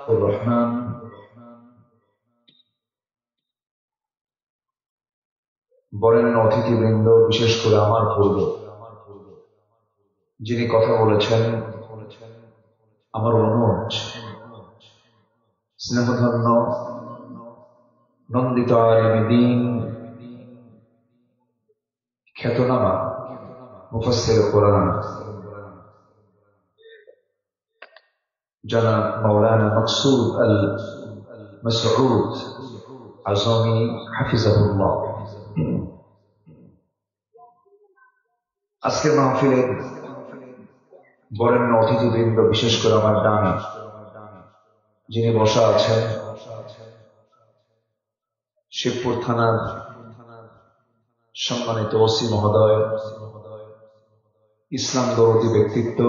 রহমান বরেণ্য অতিথিবৃন্দ, বিশেষ করে আমার পূর্বে যিনি কথা বলেছেন, আমার অনুজ স্নেহধন্য নন্দিত আলিমে দ্বীন, খ্যাতনামা মুফাসসির কোরআন জনাব মাওলানা মাকসুদ আল মাসউদ আজমি হাফিজাহুল্লাহ, আজকের মাহফিলের বরেণ্য অতিথিবৃন্দ, বিশেষ করে আমার ডানে যিনি বসা আছেন, শিবপুর থানার সম্মানিত ওসি মহোদয়, ইসলাম দরদি ব্যক্তিত্ব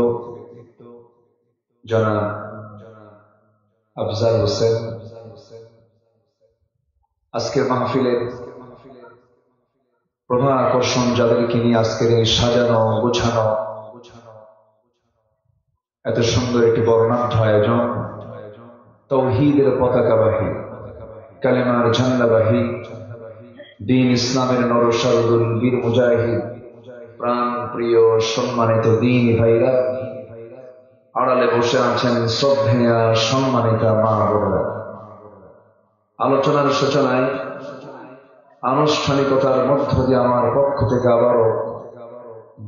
জনাব আফজাল হোসেন, আজকের মাহফিলের প্রধান আকর্ষণ, যাদেরকে নিয়ে আজকের এই সাজানো গোছানো এত সুন্দর একটি বর্ণাঢ্য আয়োজন, তাওহীদের পতাকাবাহী, কালেমার ঝান্ডাবাহী, দ্বীন ইসলামের নরসারদুল বীর মুজাহিদ, প্রাণ প্রিয় সম্মানিত দ্বীনী ভাইরা, আড়ালে বসে আছেন শ্রদ্ধেয়া সম্মানিতা মা বোনেরা। আলোচনার সূচনায় আনুষ্ঠানিকতার মধ্য দিয়ে আমার পক্ষ থেকে আবারও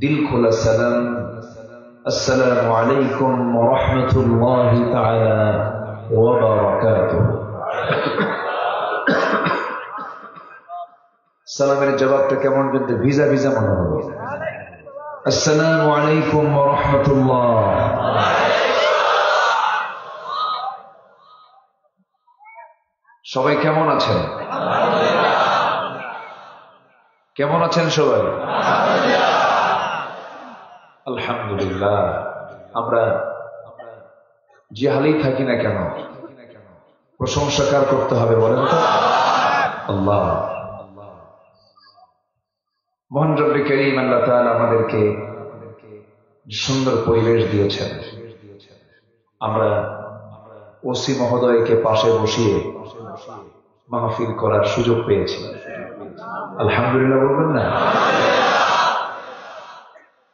দিল খোলা সালাম, আসসালামু আলাইকুম ওয়া রাহমাতুল্লাহি তাআলা ওয়া বারাকাতুহু। সালামের জবাবটা কেমন যদি ভিজা ভিজা মনে হবে। আসসালামু আলাইকুম ওয়া রাহমাতুল্লাহ। সবাই কেমন আছেন? কেমন আছেন সবাই? আলহামদুলিল্লাহ। আমরা যে হালেই থাকি না কেন, প্রশংসা কার করতে হবে বলেন তো? আল্লাহ। মহান রব্বে কারীম আল্লাহ তাআলা আমাদেরকে সুন্দর পরিবেশ দিয়েছেন। আমরা ওসি মহোদয়কে পাশে বসিয়ে মাহফিল করার সুযোগ পেয়েছি। আলহামদুলিল্লাহ বলবেন না?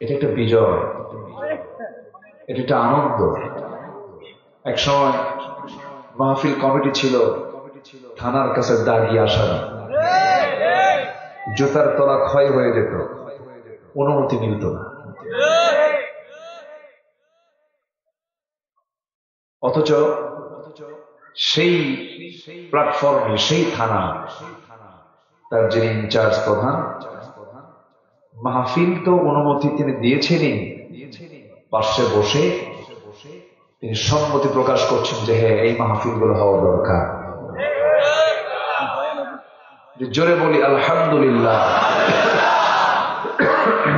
এটা একটা বিজয়, এটা একটা আনন্দ। এক সময় মাহফিল কমিটি ছিল থানার কাছে দাঁড়িয়ে আসার, জুতার তলা ক্ষয় হয়ে যেত, অনুমতি মিলত না। অথচ সেই প্ল্যাটফর্মে, সেই থানা, তার যিনি ইনচার্জ প্রধান, মাহফিল তো অনুমতি তিনি দিয়েছেনই, পাশে বসে তিনি সম্মতি প্রকাশ করছেন যে হ্যাঁ, এই মাহফিল গুলো হওয়া দরকার। জোরে বলি আলহামদুলিল্লাহ।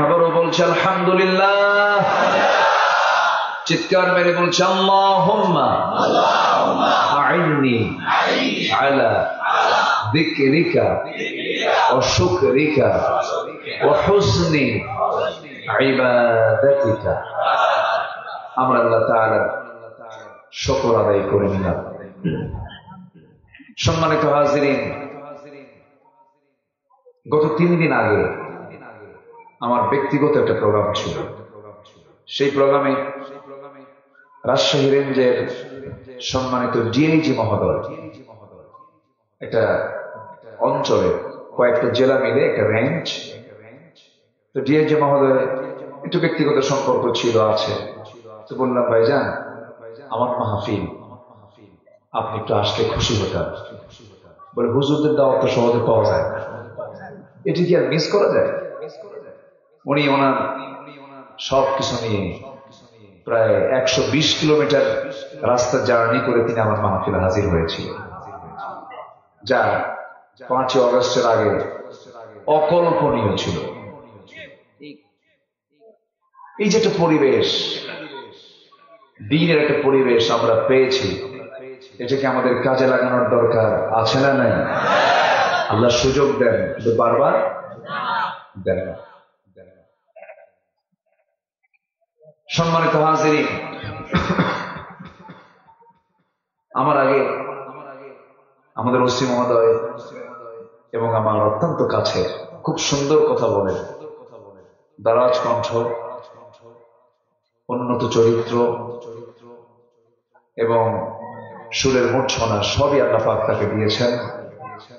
আবারও বলছে আলহামদুলিল্লাহ। চিৎকার মেরে বলছে আল্লাহুম্মা আইন্নি আলা যিকরিকা ওয়া শুকরিকা ওয়া হুসনি ইবাদাতিকা। আমরা আল্লাহ তাআলার শুকর আদায় করে নিলাম। সম্মানিত হাজিরিন, গত 3 দিন আগে আমার ব্যক্তিগত একটা প্রোগ্রাম ছিল। সেই প্রোগ্রামে রাজশাহী রেঞ্জের সম্মানিত ডিআইজি মহোদয়, একটা অঞ্চলে কয়েকটা জেলা মিলে একটা রেঞ্জ, তো ডিআইজি মহোদয় একটু ব্যক্তিগত সম্পর্ক ছিল, আছে। তো বললাম, ভাইজান আমার মাহফিল, আপনি একটু আসলে খুশি হতাম। বলে, হুজুরদের দাওয়াত তো সহজে পাওয়া যায় না, এটি কি আর মিস করা যায়? উনি ওনার সব কিছু নিয়ে প্রায় 120 কিলোমিটার রাস্তা জার্নি করে তিনি আমার মাহফিলে হাজির হয়েছিল, যা 5 অগস্টের আগে অকল্পনীয় ছিল। এই যে একটা পরিবেশ, দ্বীনের একটা পরিবেশ আমরা পেয়েছি, এটাকে আমাদের কাজে লাগানোর দরকার আছে না নাই? আল্লাহ সুযোগ দেন, কিন্তু বারবার দেন না। সম্মানিত হাজিরিন, আমার আগে আমাদের ওসি মহোদয় এবং আমার অত্যন্ত কাছে খুব সুন্দর কথা বলেন, দারাজ কণ্ঠ, উন্নত চরিত্র এবং সুরের মূর্ছনা সবই আল্লাহ পাক তাকে দিয়েছেন।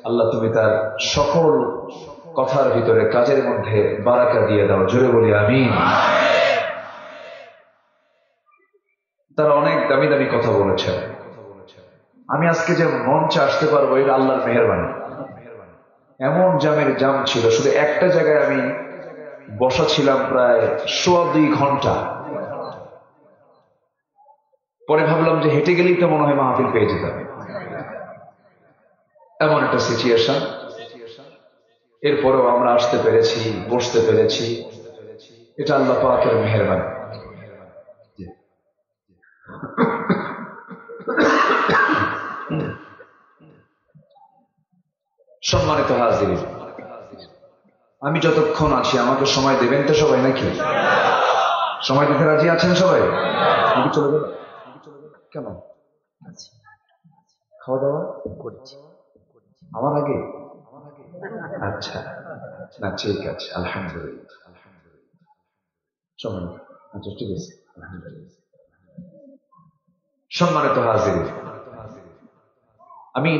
আল্লাহ তুমি তার সকল কথার ভিতরে কাজের মধ্যে বারাকা দিয়ে দাও, জোরে বলি আমিন। তারা অনেক দামি দামি কথা বলেছেন। আমি আজকে যে মঞ্চে আসতে পারবো এটা আল্লাহর মেহেরবানি। এমন জামের জাম ছিল, শুধু একটা জায়গায় আমি বসা ছিলাম প্রায় 2.25 ঘন্টা। পরে ভাবলাম যে হেঁটে গেলেই তো মনে হয় মাহফিল পেয়ে যেতাম, এমন একটা সিচুয়েশন। এরপরেও আমরা আসতে পেরেছি, বসতে পেরেছি, এটা আল্লাহ পাকের মেহেরবানি। সম্মানিত হাজির, আমি যতক্ষণ আছি আমাকে সময় দেবেন তো সবাই, নাকি সময় দিতে রাজি আছেন সবাই? চলে গেল কেন? খাওয়া দাওয়া করেছি আমার আগে? আচ্ছা, না ঠিক আছে, আলহামদুলিল্লাহ। আচ্ছা ঠিক আছে, আলহামদুলিল্লাহ। সম্মানিত হাজির, আমি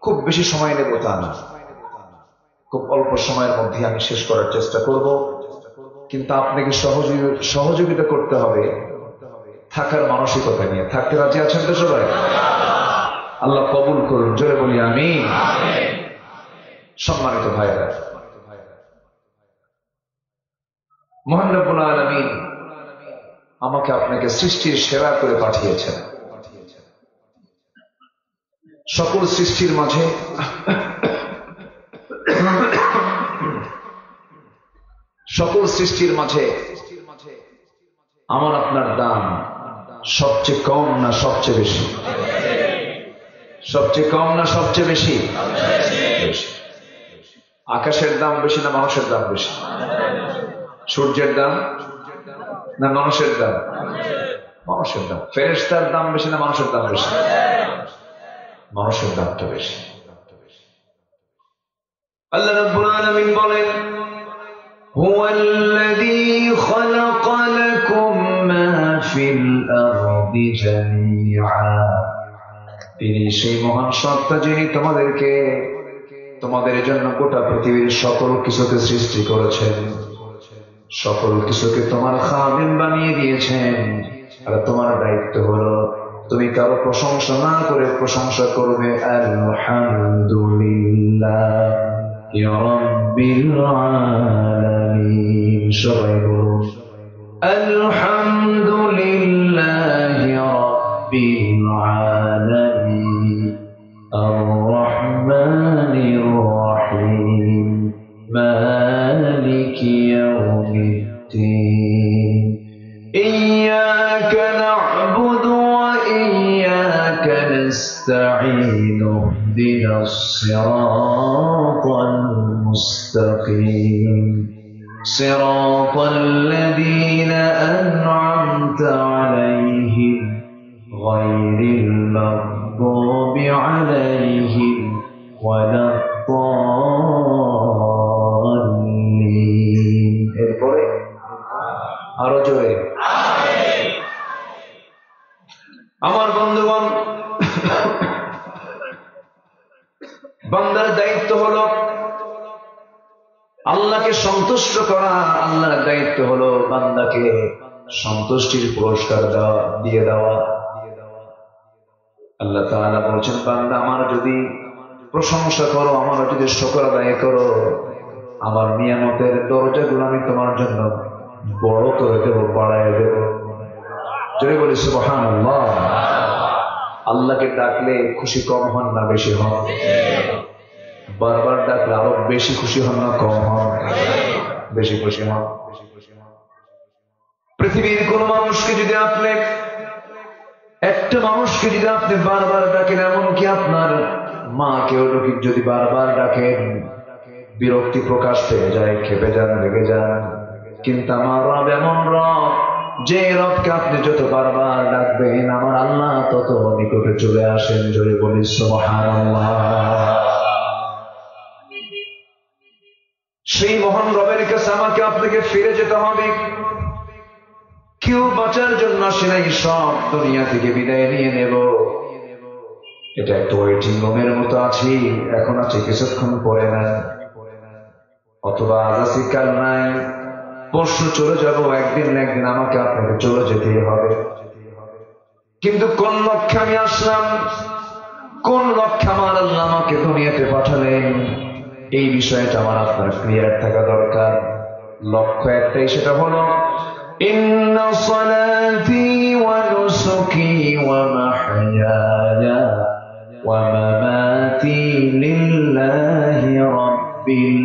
খুব বেশি সময় নেব তা না, খুব অল্প সময়ের মধ্যে আমি শেষ করার চেষ্টা করব, কিন্তু আপনাকে সহযোগিতা করতে হবে থাকার মানসিকতা নিয়ে। থাকতে রাজি আছেন তো সবাই? আল্লাহ কবুল করুন, জোরে বলি আমিন। সম্মানিত ভাইরা, মহান রব্বুল আলামিন আমাকে আপনাকে সৃষ্টির সেরা করে পাঠিয়েছেন। সকল সৃষ্টির মাঝে আমার আপনার দাম সবচেয়ে কম না সবচেয়ে বেশি? সবচেয়ে কম না সবচেয়ে বেশি? আকাশের দাম বেশি না মানুষের দাম বেশি? সূর্যের দাম না মানুষের দাম? মানুষের দাম। ফেরেশতার দাম বেশি না মানুষের দাম বেশি? মানুষের দামটা বেশি। আল্লাহ রাব্বুল আলামিন বলেন, হুয়াল্লাযী খালাকা লাকুম মা ফিল আরদি জামিআ। তিনি সেই মহান সত্তা যিনি তোমাদের জন্য গোটা পৃথিবীর সকল কিছুকে সৃষ্টি করেছেন, সকল কিছুকে তোমার খাদিম বানিয়ে দিয়েছেন। আর তোমার দায়িত্ব হলো তুমি কারো প্রশংসা না করে প্রশংসা করবে আলহামদুলিল্লাহি রাব্বিল আলামিন। সবাই বলুন আলহামদুলিল্লাহি রাব্বিল আলামিন আর-রাহমানির রাহিম মালিকি ইয়াউমিদ্দিন ইয়্যাকা না'বুদু ওয়া ইয়্যাকা নাস্তাঈন ইহদিনাস সিরাতাল মুস্তাকিম সিরাতাল লাযীনা আন'আমতা আলাইহিম গায়রিল মাগদুবি আলাইহিম ওয়ালাদ-দাল্লিন। এরপরে আরো জোরে আমার বন্ধুগণ, বান্দার দায়িত্ব হলো আল্লাহকে সন্তুষ্ট করা। আল্লাহর দায়িত্ব হলো বান্দাকে সন্তুষ্টির পুরস্কার দিয়ে দেওয়া। আল্লাহ তাআলা বলছেন, বান্দা আমার যদি প্রশংসা করো, আমার যদি শুকর আদায় করো, আমার নিয়ামতের দরজাগুলো আমি তোমার জন্য বড় করে দেব, বাড়ায় দেব। যদি বলি সুবহানাল্লাহ। আল্লাহকে ডাকলে খুশি কম হন না বেশি হন? বারবার ডাকলে আরো বেশি খুশি হন না কম হন? বেশি খুশি হন। পৃথিবীর কোন মানুষকে যদি আপনি, একটা মানুষকে যদি আপনি বারবার ডাকেন, এমনকি আপনার মাকেও যদি বারবার ডাকেন, বিরক্তি প্রকাশ পেয়ে যায়, খেপে যান, রেগে যান। কিন্তু আমার রব এমন রব, যে রবকে আপনি যত বারবার ডাকবেন আমার আল্লাহ তত নিকটে চলে আসেন। জোরে বলি সুবহানাল্লাহ। সেই মহান রবের কাছে আমাকে আপনাকে ফিরে যেতে হবে। কেউ বাঁচার জন্য আসে নাই, সব দুনিয়া থেকে বিদায় নিয়ে নেব। এটা একটা ওয়েটিং রুমের মতো আছি, এখন আছে কিছুক্ষণ পরে না, অথবা আজ আছি কাল নাই, পরশু চলে যাব, একদিন না একদিন আমাকে আপনাকে চলে যেতেই হবে। কিন্তু কোন লক্ষ্যে আমি আসলাম, কোন লক্ষ্যে আমার আল্লাহ আমাকে দুনিয়াতে পাঠালেন, এই বিষয়টা আমার আপনার ক্লিয়ার থাকা দরকার। লক্ষ্য একটাই, সেটা হলো ইন্না সালাতি ওয়া নুসুকি ওয়া মাহইয়ায়া ওয়া মামাতি লিল্লাহি রাব্বিল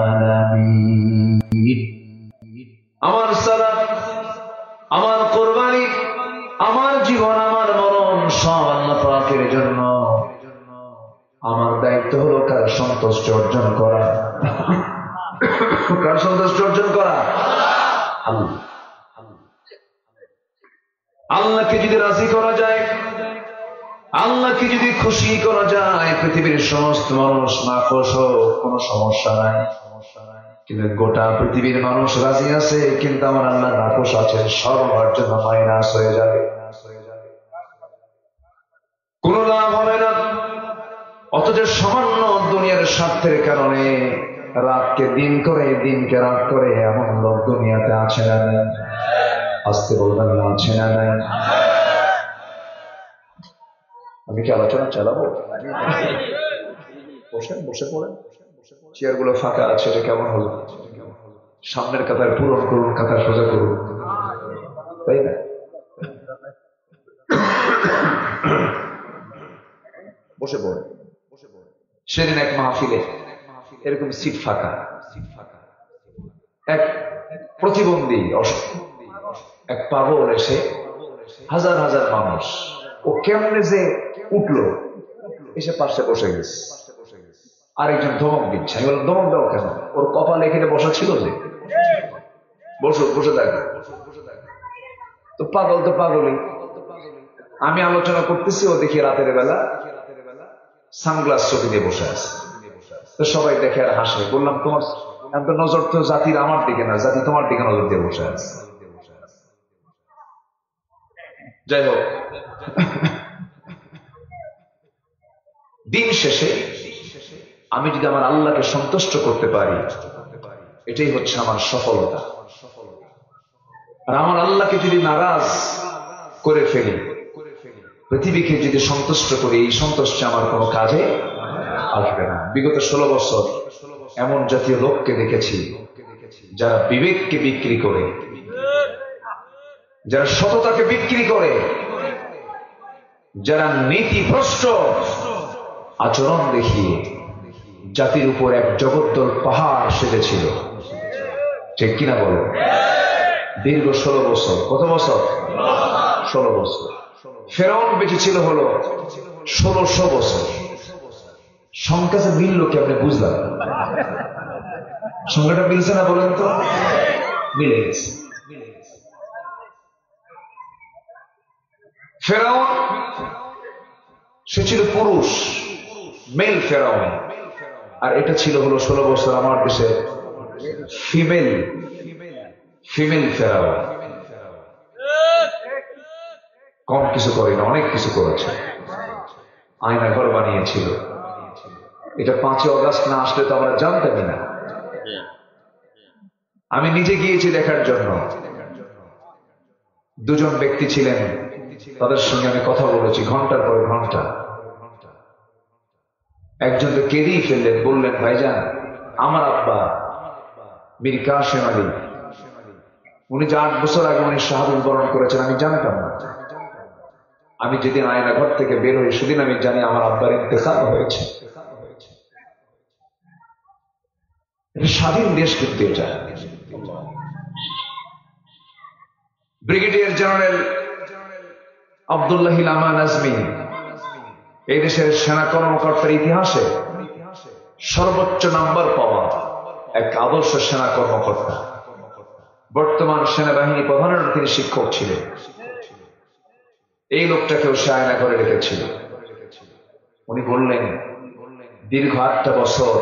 আলামিন। আমার সালাত, আমার কুরবানি, আমার জীবন, আমার মরণ সব আল্লাহ পাকের জন্য। আমার দায়িত্ব হলো কার সন্তুষ্টি অর্জন করা। কার সন্তুষ্টি অর্জন করা? আল্লাহ। আল্লাহকে যদি রাজি করা যায়, আল্লাহকে যদি খুশি করা যায়, পৃথিবীর সমস্ত মানুষ নাখোশ হোক, কোনো সমস্যা নাই। কিন্তু গোটা পৃথিবীর মানুষ রাজি আছে, কিন্তু আমার আল্লাহ নাখোশ আছেন, সবার জন্য মাইনাস হয়ে যাবে, কোন লাভ হবে না। অথচ সামান্য দুনিয়ার স্বার্থের কারণে রাতকে দিন করে, দিনকে রাত করে এমন লোক দুনিয়াতে আছে না নাই? আসতে বলবেন না, আছে না নাই? আমি কি আলোচনা চালাবো? বসে বসে পড়েন, চেয়ার গুলো ফাঁকা আছে, এটা কেমন হলো? সামনের কাতার পূরণ করুন, কাতার সোজা করুন, তাই না? বসে পড়ে। সেদিন এক মাহফিলে এরকম সিট ফাঁকা, এক প্রতিবন্ধী এক পাগল এসে, হাজার হাজার মানুষ, ও কেমনে যে উঠলো, এসে পাশে বসে গেছে। আরেকজন ধমক দিচ্ছে, আমি বললাম ধমক দাও কেন? ওর কপালে এখানে বসা ছিল যে, বসো, বসে থাকবে। তো পাগল তো পাগলই। আমি আলোচনা করতেছি, ও দেখি রাতের বেলা সানগ্লাস চোখে দিয়ে বসে আছে। তো সবাই দেখে আর হাসে। বললাম তোমার নজর তো জাতির আমার দিকে না, জাতি তোমার দিকে নজর দিয়ে বসে আছে। যাই হোক, দিন শেষে আমি যদি আমার আল্লাহকে সন্তুষ্ট করতে পারি, এটাই হচ্ছে আমার সফলতা। আর আমার আল্লাহকে যদি নারাজ করে ফেলি, পৃথিবীকে যদি সন্তুষ্ট করি, এই সন্তুষ্টি আমার কোনো কাজে আসবে না। বিগত 16 বছর এমন জাতীয় লোককে দেখেছি যারা বিবেককে বিক্রি করে, যারা সততাকে বিক্রি করে, যারা নীতিভ্রষ্ট আচরণ দেখিয়ে জাতির উপর এক জগদ্দল পাহাড় সেজেছিল। ঠিক কিনা বলো? দীর্ঘ 16 বছর। কত বছর? 16 বছর। ফেরাউন বেঁচে ছিল হলো 1600 বছর। সংখ্যা যে মিলল কি আপনি বুঝলাম? সংখ্যাটা মিলছে না বলেন তো? মিলে গেছে। ফেরাউন সে ছিল পুরুষ, মেল ফেরাউন, আর এটা ছিল হলো 16 বছর আমার দেশে ফিমেল ফেরাউন। কম কিছু করে না, অনেক কিছু করেছে। আয়না ঘর বানিয়েছিল। এটা 5ই অগাস্ট না আসলে তো আমরা জানতামই না। আমি নিজে গিয়েছি দেখার জন্য। দুজন ব্যক্তি ছিলেন, তাদের সঙ্গে আমি কথা বলেছি ঘন্টার পর ঘন্টা। একজন তো কেঁদেই ফেললেন, বললেন ভাইজান আমার আব্বা মীর কাসেম আলী, উনি যে 8 বছর আগে উনি শাহাদাত বরণ করেছেন, আমি জানতাম না। আমি যেদিন আয়না ঘর থেকে বের হই সেদিন আমি জানি আমার আব্বার ইন্তেকাল হয়েছে। স্বাধীন দেশ কিন্তু এটা। ব্রিগেডিয়ার জেনারেল আব্দুল্লাহ আমান আজমি এই দেশের সেনা কর্মকর্তার ইতিহাসে সর্বোচ্চ নাম্বার পাওয়া এক আদর্শ সেনা কর্মকর্তা। বর্তমান সেনাবাহিনী প্রধানের তিনি শিক্ষক ছিলেন। এই লোকটাকেও সে আয়না করে রেখেছিল। উনি বললেন, দীর্ঘ 8টা বছর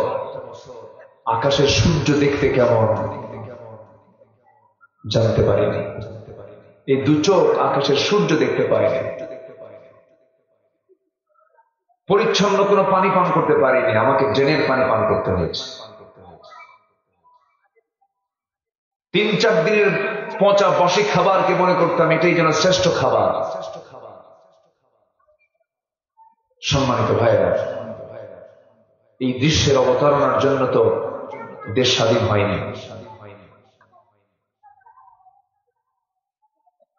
আকাশের সূর্য দেখতে কেমন জানতে পারিনি। এই 2 চোখ আকাশের সূর্য দেখতে পায়নি। পরিচ্ছন্ন কোনো পানি পান করতে পারিনি, আমাকে ড্রেনের পানি পান করতে হয়েছে। 3-4 দিনের পচা বাসি খাবারকে মনে করতাম এটাই যেন শ্রেষ্ঠ খাবার। সম্মানিত ভাইরা, এই দৃশ্যের অবতারণার জন্য তো দেশ স্বাধীন হয়নি।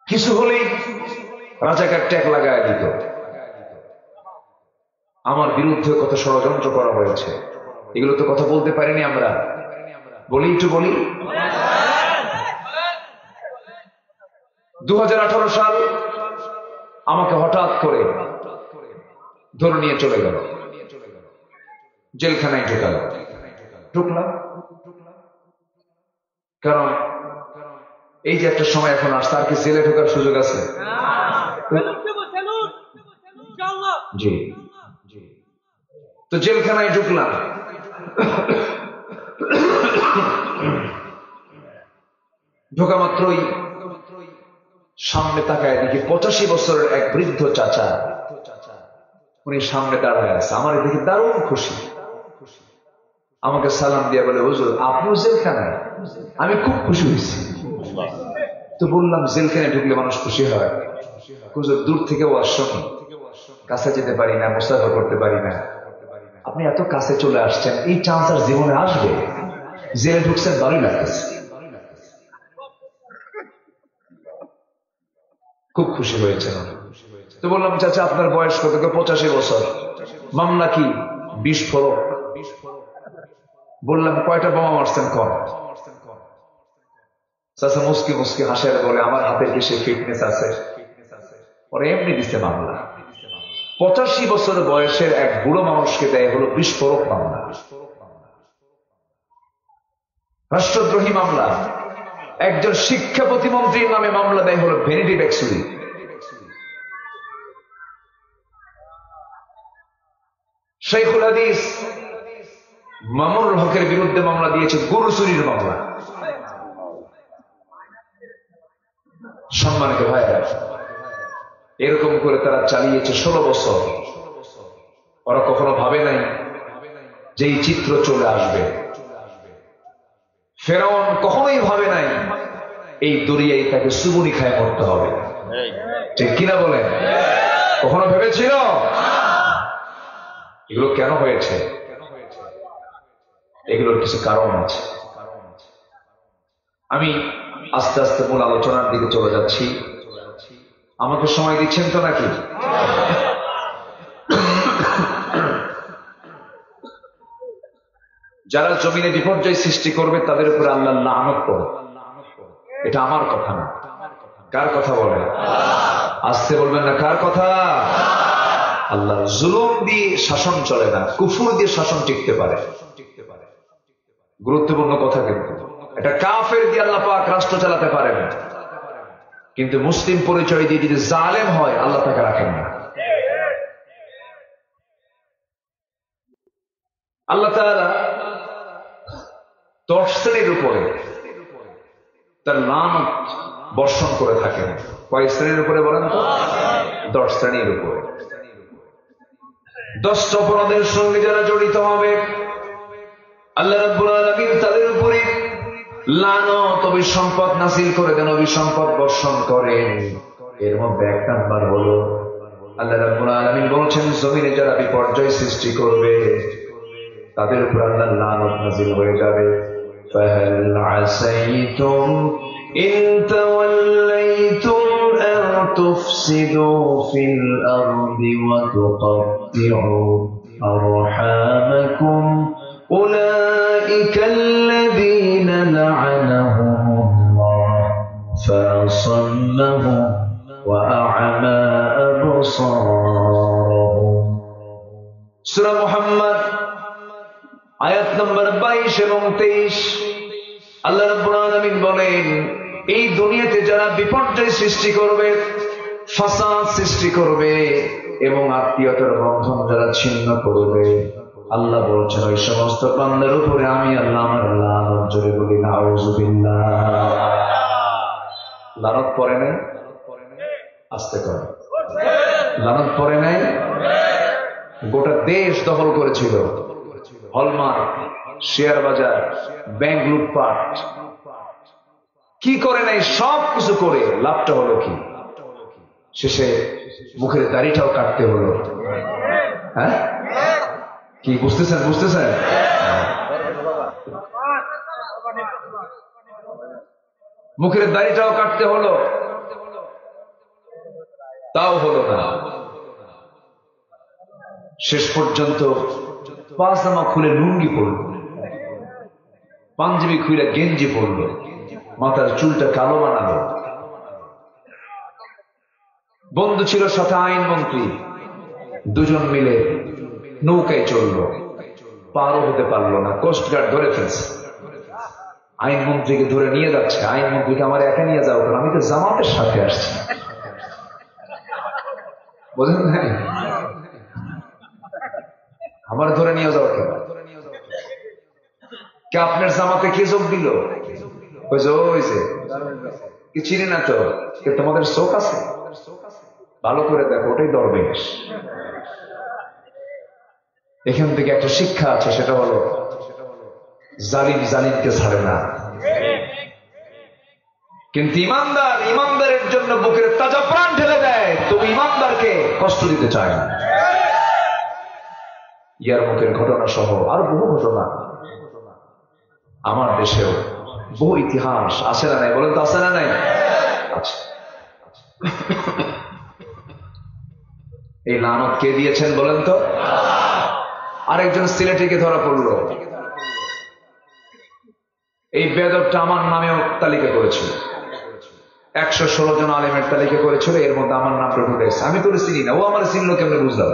কিছু হলেই রাজাকার ট্যাগ লাগায় দিত। আমার বিরুদ্ধে কত ষড়যন্ত্র করা হয়েছে, এগুলো তো কথা বলতে পারিনি আমরা। বলি একটু বলি। 2018 সাল আমাকে হঠাৎ করে ধরে নিয়ে চলে গেল, জেলখানায় ঢুকলাম। কারণ এই যে একটা সময় এখন আসছে, আর কি জেলে ঢোকার সুযোগ আছে? জি, তো জেলখানায় ঢুকলাম। ঢোকা মাত্রই সামনে তাকায় দেখি 85 বছরের এক বৃদ্ধ চাচা, উনি সামনে দাঁড়ায় আছে। আমার দেখি দারুণ খুশি, আমাকে সালাম দিয়ে বলে, হুজুর আপনিও জেলখানায়? আমি খুব খুশি হয়েছি। তো বললাম, জেলখানায় ঢুকলে মানুষ খুশি হয়? হুজুর দূর থেকে ওয়াজ শুনি, কাছে যেতে পারি না, মুসাফা করতে পারি না। আপনি এত কাছে চলে আসছেন, এই চান্স আর জীবনে আসবে? জেলে ঢুকছেন, ভালোই লাগতেছে। খুব খুশি হয়েছেন। তো বললাম, চাচা আপনার বয়স কত? 85 বছর। মামলা কি? বিস্ফোরক। বললাম, কয়টা বোমা মারছেন কর? চাচা মুসকি মুসকি হাসে আর বলে, আমার হাতে কি সে ফিটনেস আছে? ওরা এমনি দিচ্ছে মামলা। 85 বছর বয়সের এক বুড়ো মানুষকে দেয় হলো বিস্ফোরক মামলা, রাষ্ট্রদ্রোহী মামলা। একজন শিক্ষা প্রতিমন্ত্রীর নামে মামলা দেয় হলো ভ্যানিটি ব্যাগ চুরি। শাইখুল হাদিস মামুনুল হকের বিরুদ্ধে মামলা দিয়েছে গরু চুরির মামলা। সম্মানিত ভাইরা, এরকম করে তারা চালিয়েছে 16 বছর। ওরা কখনো ভাবে নাই যে এই চিত্র চলে আসবে। ফেরাউন কখনোই ভাবে নাই এই দরিয়ায় তাকে সুবুনি খায় মরতে হবে। ঠিক কিনা বলেন? কখনো ভেবেছিল? এগুলো কেন হয়েছে? এগুলোর কিছু কারণ আছে। আমি আস্তে আস্তে মূল আলোচনার দিকে চলে যাচ্ছি। আমাকে সময় দিচ্ছেন তো নাকি? যারা জমিনে বিপর্যয় সৃষ্টি করবে তাদের উপরে আল্লাহ লানত করে। এটা আমার কথা না। কার কথা বলে? আসতে বলবেন না, কার কথা? আল্লাহ। জুলুম দিয়ে শাসন চলে না, কুফর দিয়ে শাসন টিকতে পারে। গুরুত্বপূর্ণ কথা। কিন্তু এটা কাফের দিয়ে আল্লাহ পাক রাষ্ট্র চালাতে পারেন, কিন্তু মুসলিম পরিচয় দিয়ে যদি জালেম হয় আল্লাহ তাকে রাখেন না। আল্লাহ তাআলা 10 শ্রেণীর উপরে তার লানত বর্ষণ করে থাকেন। কয় শ্রেণীর উপরে বলেন তো? 10 শ্রেণীর উপরে। 10টা অপরাধের সঙ্গে যারা জড়িত হবে আল্লাহ রাব্বুল আলামিন তাদের উপরে লানত অভিসম্পদ নাযিল করে দেন, অভিসম্পদ বর্ষণ করেন। এর মধ্যে 1 নাম্বার হলো আল্লাহ রাব্বুল আলামিন বলছেন, জমিনে যারা বিপর্যয় সৃষ্টি করবে তাদের উপর আল্লাহর লানত নাযিল হয়ে যাবে। ফাহাল আসাইতুম ইন তাওয়াল্লাইতুম আন তুফসিদু ফিল আরদি ওয়া তুকাত্তিউ আরহামাকুম উলাইকা আল্লাযীনা লা'আনাহুমুল্লাহ ফাআসাম্মাহুম ওয়া আ'মা আবসারহুম। সূরা মুহাম্মদ আয়াত নম্বর 22 এবং 23 আল্লাহ রাব্বুল আলামিন বলেন, এই দুনিয়াতে যারা বিপর্যয় সৃষ্টি করবে, ফাসাদ সৃষ্টি করবে এবং আত্মীয়তার বন্ধন যারা ছিন্ন করবে, আল্লাহ বলছেন ওই সমস্ত বান্দার উপরে আমি আল্লাহ আমার লানত জোরে বলি নাউযুবিল্লাহ। লানত পড়ে নাই? আস্তে করে লানত পড়ে নাই? গোটা দেশ দখল করেছিল, হলমার্ক, শেয়ার বাজার, ব্যাংক লুটপাট, কি করে নাই? সব কিছু করে লাভটা হলো কি? শেষে মুখের দাড়িটাও কাটতে হলো। হ্যাঁ, কি বুঝতেছেন? বুঝতেছেন? মুখের দাড়িটাও কাটতে হলো, তাও হলো না। শেষ পর্যন্ত পাজামা খুলে লুঙ্গি পড়ল, পাঞ্জাবি খুলে গেঞ্জি পড়ল, মাথার চুলটা কালো বানালো। বন্ধু ছিল সাথে আইনমন্ত্রী, দুজন মিলে নৌকায় চলল, পারও হতে পারলো না, কোস্টগার্ড ধরে ফেলছে। আইনমন্ত্রীকে ধরে নিয়ে যাচ্ছে, আইনমন্ত্রীকে আমার একা নিয়ে যাও, কারণ আমি তো জামাতের সাথে আসছি। বোঝেন নাই? আমার ধরে নিয়ে যাও কেন? কে আপনার জামাতে কে যোগ দিল? কি চিনি না তো, তোমাদের চোখ আছে? ভালো করে দেখো, ওটাই দরবেশ। এখান থেকে একটা শিক্ষা আছে, সেটা হলো জালিম জালিমকে ছাড়ে না, কিন্তু ইমানদার ইমানদারের জন্য বুকের তাজা প্রাণ ঢেলে দেয়। তুমি ইমানদারকে কষ্ট দিতে চায় না। ইয়ার মুখের ঘটনা সহ আর বহু ঘটনা আমার দেশেও, বহু ইতিহাস আছে না নাই? বলেন তো আছে না নাই? আচ্ছা, এই লানত কে দিয়েছেন বলেন তো? আরেকজন সিলেটিকে ধরা পড়লো, এই বেদবটা আমার নামেও তালিকা করেছিল, 116 জন আলেমের তালিকা করেছিল, এর মধ্যে আমার নামটা ঢুকেছে। আমি তোর চিনি না, ও আমার চিনলো কেমনে বুঝলাম?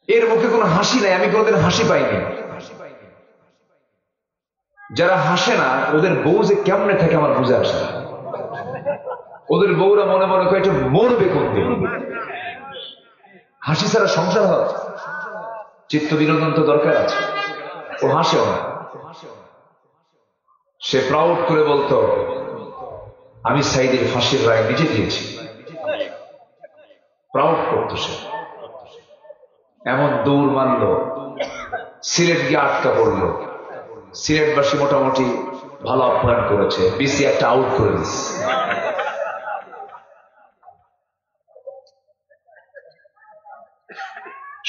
এর মুখে কোনো হাসি নাই, আমি কোনোদিন হাসি পাইনি। যারা হাসে না ওদের বউ যে কেমনে থাকে আমার বুঝে আসে না। ওদের বউরা মনে মনে করে এটা মরবে কোন দিন। হাসি ছাড়া সংসার হয়? চিত্ত বিনোদন তো দরকার আছে। ও হাসেও না, সে প্রাউড করে বলতো আমি সাইদের ফাঁসির রায় নিজে দিয়েছি, প্রাউড করতো সে। এমন দৌড় মারল, সিলেট গিয়ে আটকা পড়লো। সিলেটবাসী মোটামুটি ভালো আপ্যায়ন করেছে, বিসি একটা আউট করে দিচ্ছে।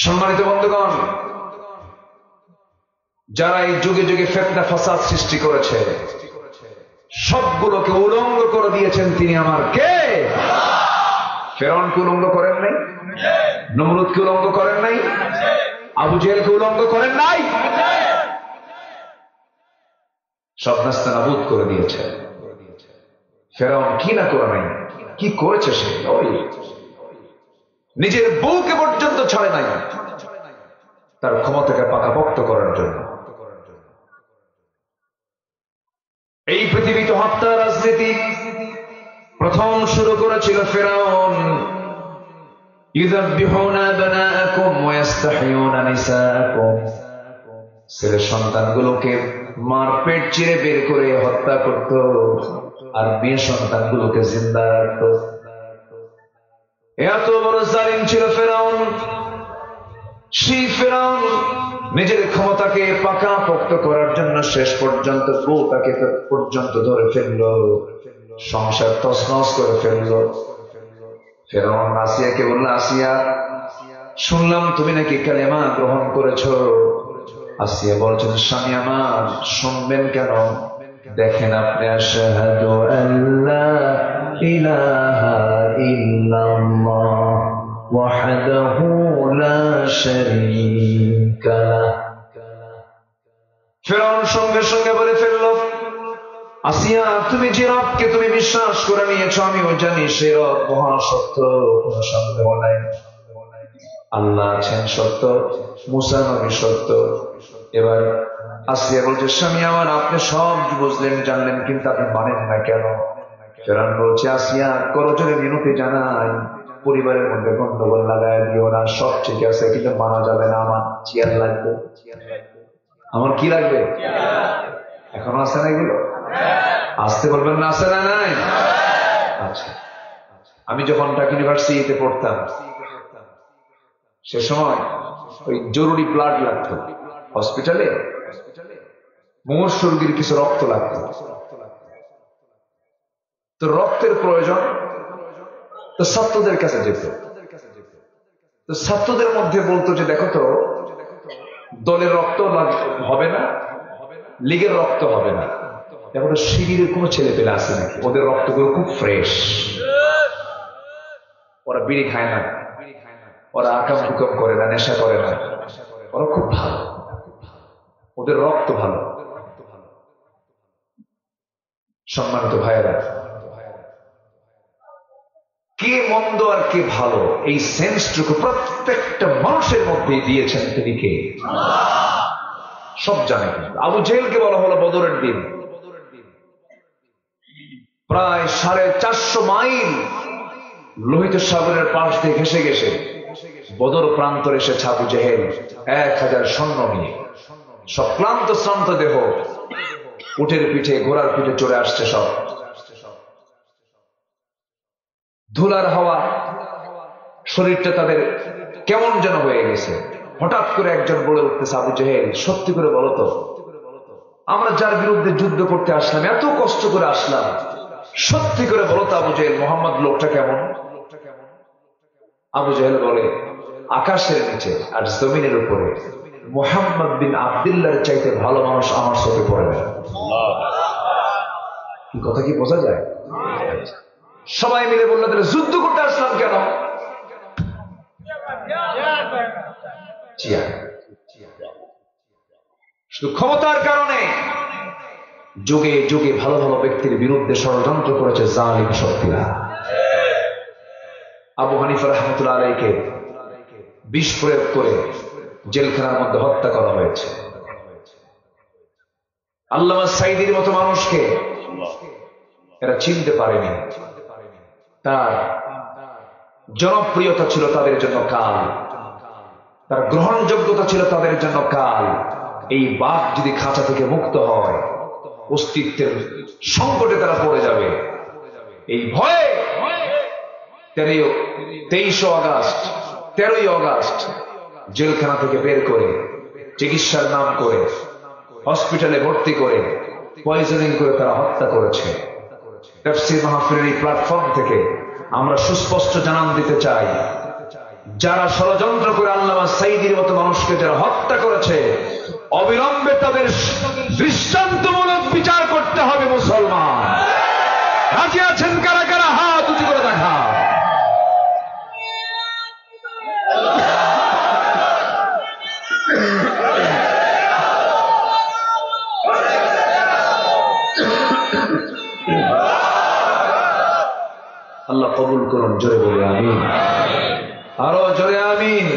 সম্মানিত বন্ধুগণ, যারা এই যুগে যুগে ফিতনা ফাসাদ সৃষ্টি করেছে সবগুলোকে উলঙ্গ করে দিয়েছেন তিনি আমার কে? ফেরাউনকে উলঙ্গ করেন নাই? নমরুদকে উলঙ্গ করেন নাই? আবু জেহেলকে উলঙ্গ করেন নাই? সব নাস্তানাবুদ করে দিয়েছে। ফেরাউন কি না করে নাই, কি করেছে সে? নিজের বউকে পর্যন্ত ছাড়ে নাই তার ক্ষমতাকে পাকাপোক্ত করার জন্য। এই পৃথিবীতে হত্যা রাজনীতি প্রথম শুরু করেছিল ফেরাউন। ইউযাববিহুনা আবনাআকুম ওয়া ইস্তাহইয়ুনা নিসাআকুম, ছেলে সন্তানগুলোকে মার পেট চিরে বের করে হত্যা করত, আর মেয়ে সন্তানগুলোকে জিন্দা রাখত। এত বড় জালিম ছিল ফেরাউন। সেই ফেরাউন নিজের ক্ষমতাকে পাকাপোক্ত করার জন্য শেষ পর্যন্ত বউটাকে পর্যন্ত ধরে ফেললো, সংসার তছনছ করে ফেললো। ফেরাউন আসিয়াকে বলল, আসিয়া শুনলাম তুমি নাকি কালেমা গ্রহণ করেছো। আসিয়া বলছেন, স্বামী আমার শুনবেন কেন? দেখেন আপনি, আশহাদু আল্লা ইলাহা ইল্লাল্লাহ ওয়াহদাহু লা শারীকা লাহ। ফেরাউন সঙ্গে সঙ্গে বলে ফেলল, আসিয়া তুমি যে রবকে তুমি বিশ্বাস করে নিয়েছো আমিও জানি সে রব মহা সত্য, কোনো সন্দেহ নাই। আল্লাহ আছেন সত্য, মুসা নবী সত্য, এবার আসিয়া বলছে, স্বামী আমার, আপনি সব বুঝলেন জানলেন, কিন্তু আপনি মানেন না কেন? ফেরাউন বলছে, আসিয়া করজোরে মিনতি জানাই, পরিবারের মধ্যে গন্ডগোল লাগায় দিও না, সব ঠিক আছে, কিন্তু মানা যাবে না, আমার চেয়ার লাগবে। আমার কি লাগবে? এখনো আছে না এগুলো? আসতে বলবেন না, আছে না? নাই? আচ্ছা, আমি যখন ঢাকা ইউনিভার্সিটিতে পড়তাম সে সময় ওই জরুরি ব্লাড লাগতো হসপিটালে, মুমূর্ষু রোগীর কিছু রক্ত লাগতো, তো রক্তের প্রয়োজন, তো ছাত্রদের কাছে যেত, তো ছাত্রদের মধ্যে বলতো যে দেখো তো, দলের রক্ত হবে না, লীগের রক্ত হবে না, এখন শিবিরের কোনো ছেলে পেলে আছে নাকি, ওদের রক্তগুলো খুব ফ্রেশ, ওরা বিড়ি খায় না, ওরা আকাম কুকাম করে না, নেশা করে না, ওরা খুব ভালো, ওদের রক্ত ভালো। সম্মানিত ভাইয়েরা, কে মন্দ আর কে ভালো এই সেন্সটুকু প্রত্যেকটা মানুষের মধ্যে দিয়েছেন তিনি কে? সব জানে। আবু জেহেলকে বলা হলো বদরের দিন, প্রায় 450 মাইল লোহিত সাগরের পাশ দিয়ে ঘেসে ঘেসে বদর প্রান্তরে এসেছে আবু জেহেল 1000 সৈন্য নিয়ে, সব ক্লান্ত শ্রান্ত দেহ, উটের পিঠে ঘোড়ার পিঠে চড়ে আসছে, সব ধুলার হাওয়া, শরীরটা তাদের কেমন যেন হয়ে গেছে। হঠাৎ করে একজন বলে উঠতেছে, আবু জেহেল, সত্যি করে বলো তো, আমরা যার বিরুদ্ধে যুদ্ধ করতে আসলাম, এত কষ্ট করে আসলাম, সত্যি করে বলো তো আবু জেহেল, মোহাম্মদ লোকটা কেমন? আবু জেহেল বলে, আকাশের নিচে আর জমিনের উপরে মুহাম্মদ বিন আব্দুল্লাহর চাইতে ভালো মানুষ আমার চোখে পড়ে না। কি কথা কি বোঝা যায়? সবাই মিলে বললো, তাহলে যুদ্ধ করতে আসলাম কেন? শুধু ক্ষমতার কারণে যুগে যুগে ভালো ভালো ব্যক্তির বিরুদ্ধে ষড়যন্ত্র করেছে জালিম শক্তিরা। আবু হানিফা রাহমাতুল্লাহ আলাইহিকে বিষ প্রয়োগ করে জেলখানার মধ্যে হত্যা করা হয়েছে। আল্লামা সাঈদীর মতো মানুষকে এরা চিনতে পারেনি, তার জনপ্রিয়তা ছিল তাদের জন্য কাল, তার গ্রহণযোগ্যতা ছিল তাদের জন্য কাল। এই বাঘ যদি খাঁচা থেকে মুক্ত হয়, অস্তিত্বের সংকটে তারা পড়ে যাবে। এই ভয়ে 23 আগস্ট 13ই আগস্ট জেলখানা থেকে বের করে চিকিৎসার নাম করে হসপিটালে ভর্তি করে পয়জনিং করে তারা হত্যা করেছে। তাফসীর মাহফিলের এই প্ল্যাটফর্ম থেকে আমরা সুস্পষ্ট জানান দিতে চাই, যারা ষড়যন্ত্র করে আল্লামা সাঈদীর মতো মানুষকে যারা হত্যা করেছে, অবিলম্বে তাদের দৃষ্টান্তমূলক বিচার করতে হবে। মুসলমান রাজি আছেন কারা কারা? হাত উঁচু করে দেখা। আল্লাহ কবুল করুন, জোরে বলে আমিন, আরো জোরে আমিন।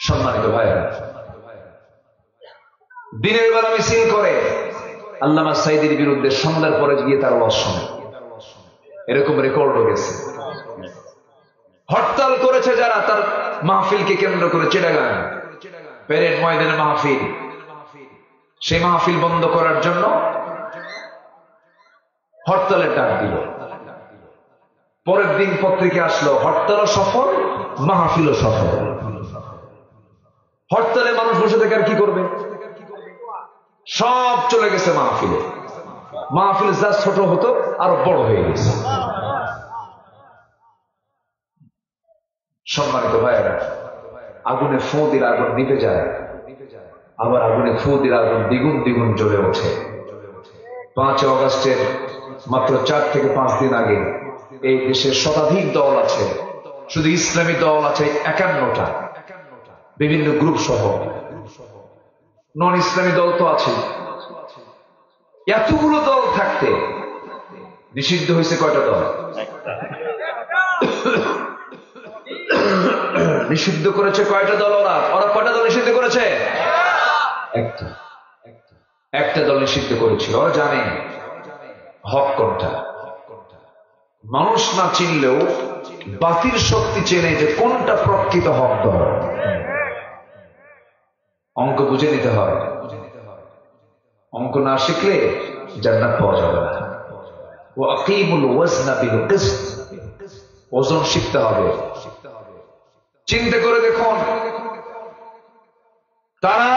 সম্মানিত ভাইরা, দিনের বেলা মিছিল করে আল্লামা সাঈদীর বিরুদ্ধে, সন্ধ্যার পরে গিয়ে তার ওয়াজ শোনে, এরকম রেকর্ড হয়ে গেছে। হরতাল করেছে যারা তার মাহফিলকে কেন্দ্র করে, চিটাগাং প্যারেড ময়দানে মাহফিল, সেই মাহফিল বন্ধ করার জন্য হরতালের ডাক দিল। পরের দিন পত্রিকা আসলো, হরতালও সফল, মাহফিলও সফল। হরতালে মানুষ বসে থেকে আর কি করবে? সব চলে গেছে মাহফিলে। মাহফিল যা ছোট হতো আরো বড় হয়ে গেছে। সম্মানিত ভাইয়েরা, আগুনে ফু দিলে আগুন নিভে যায়, আবার আগুনে ফু দিলে আগুন দ্বিগুণ দ্বিগুণ জ্বলে ওঠে। 5 আগস্টের মাত্র 4 থেকে 5 দিন আগে এই দেশে শতাধিক দল আছে, শুধু ইসলামী দল আছে 51টা, বিভিন্ন গ্রুপ সহ নন ইসলামী দল তো আছে। এতগুলো দল থাকতে নিষিদ্ধ হয়েছে কয়টা দল? নিষিদ্ধ করেছে কয়টা দল? ওরা কয়টা দল নিষিদ্ধ করেছে? একটা একটা দল নিষিদ্ধ করেছিল। ওরা জানে হক কোনটা। মানুষ না চিনলেও বাতিল শক্তি চেনে যে কোনটা প্রকৃত হক দল। অঙ্ক বুঝে নিতে হয়। অঙ্ক না শিখলে জান্নাত পাওয়া যাবে না। ওয়াকিমুল ওয়াজনা বিল কিসত, ওজন শিখতে হবে। চিন্তা করে দেখুন, তারা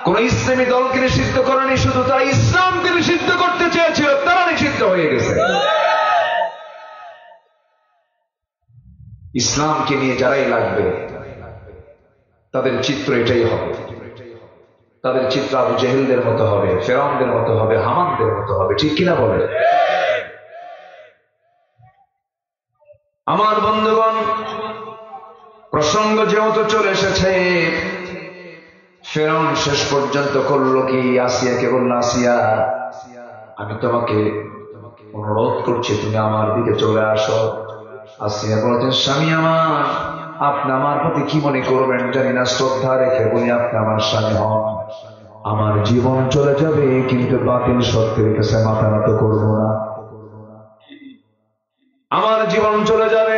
কোন ইসলামী দলকে নিষিদ্ধ করেনি, শুধু তারা ইসলামকে নিষিদ্ধ করতে চেয়েছিল, তারা নিষিদ্ধ হয়ে গেছে। ইসলামকে নিয়ে যারাই লাগবে তাদের চিত্র এটাই হবে। তাদের চিত্র আবু জেহেলদের মতো হবে, ফেরাউনদের মতো হবে, হামানদের মতো হবে। ঠিক কিনা বলে? আমার বন্ধুগণ, প্রসঙ্গ যেহেতু চলে এসেছে, ফেরাউন শেষ পর্যন্ত করলো কি? আসিয়াকে বলল, আসিয়া আমি তোমাকে অনুরোধ করছি, তুমি আমার দিকে চলে আসো। আসিয়া বলছেন, স্বামী আমার, আপনি আমার প্রতি কি মনে করবেন জানি না, শ্রদ্ধা রেখে বলি আপনি আমার স্বামী হন। আমার জীবন চলে যাবে কিন্তু বাতিল সত্যের কাছে মাথা নত করবো না। আমার জীবন চলে যাবে,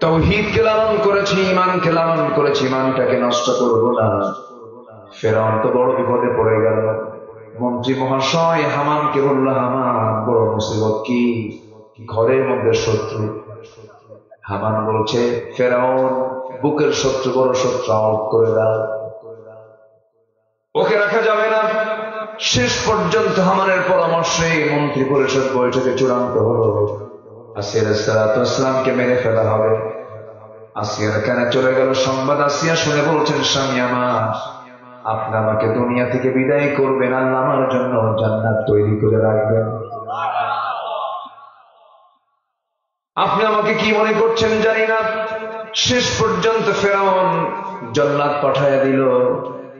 তাওহীদকে লালন করেছি, ইমানকে লালন করেছি, ইমানটাকে নষ্ট করবো না। ফেরাউন তো বড় বিপদে পড়ে গেল। মন্ত্রী মহাশয় হামানকে বলল, হামান বড় মুসিবত কি? ঘরের মধ্যে শত্রু। হামান বলছে, ফেরাউন বুকের শত্রু, বড় শত্রু, আউট করে দাও, ওকে রাখা যাবে না। শেষ পর্যন্ত হামানের পরামর্শে মন্ত্রী পরিষদ বৈঠকে চূড়ান্ত হলো, আসিয়া আলাইহিস সালামকে মেরে ফেলা হবে। আসিয়ার কানে চলে গেল সংবাদ। আসিয়া শুনে বলছেন, স্বামী আমার, আপনি আমাকে দুনিয়া থেকে বিদায় করবেন, আল্লাহ আমার জন্য জান্নাত তৈরি করে রাখবেন। আপনি আমাকে কি মনে করছেন জানি না। শেষ পর্যন্ত ফেরাউন জল্লাদ পাঠাইয়া দিল।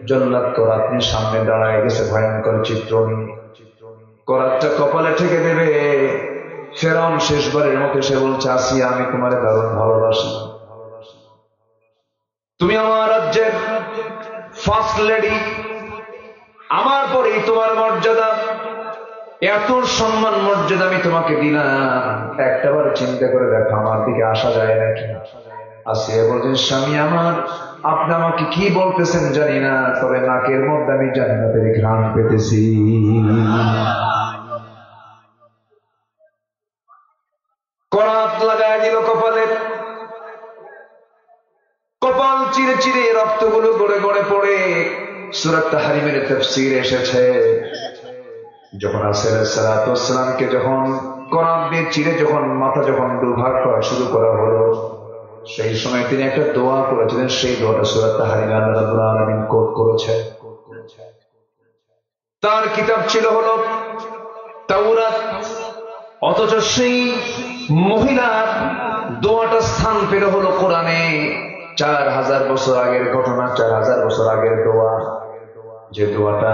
জল্লাদ করাতনির সামনে দাঁড়ায় গেছে, ভয়ঙ্কর চিত্র নিয়ে। করাতটা কপালে ঠেকে দেবে। ফেরাউন শেষবারের মতো সে বলছে, আসিয়া আমি তোমার দারুণ ভালোবাসি, তুমি আমার রাজ্যের ফার্স্ট লেডি, আমার পরেই তোমার মর্যাদা, এত সম্মান মর্যাদা আমি তোমাকে দিলাম, একটাবার চিন্তা করে দেখো আমার দিকে আসা যায় নাকি? আসিয়া বলছেন, স্বামী আমার, আপনি আমাকে কি বলতেছেন জানি না, তবে নাকের মধ্যে আমি জান্নাতের ঘ্রাণ পেতেছি। করাত লাগায় দিল কপালে। কপাল চিরে চিরে রক্তগুলো গড়ে গড়ে পড়ে। সূরা তাহরিমের তাফসীরে এসেছে, যখন আসিয়া আলাইহিস সালামকে যখন করাত দিয়ে চিরে যখন মাথা যখন দুভাগ করা শুরু করা হলো, সেই সময় তিনি একটা দোয়া করেছিলেন। সেই দোয়াটা সূরা তাহরিমে আল্লাহ রাব্বুল আলামিন কোট করেছেন। তার কিতাব ছিল হলো তাওরাত, অথচ সেই মহিলার দোয়াটা স্থান পেল হলো কোরআনে। 4000 বছর আগের ঘটনা, 4000 বছর আগের দোয়া। যে দোয়াটা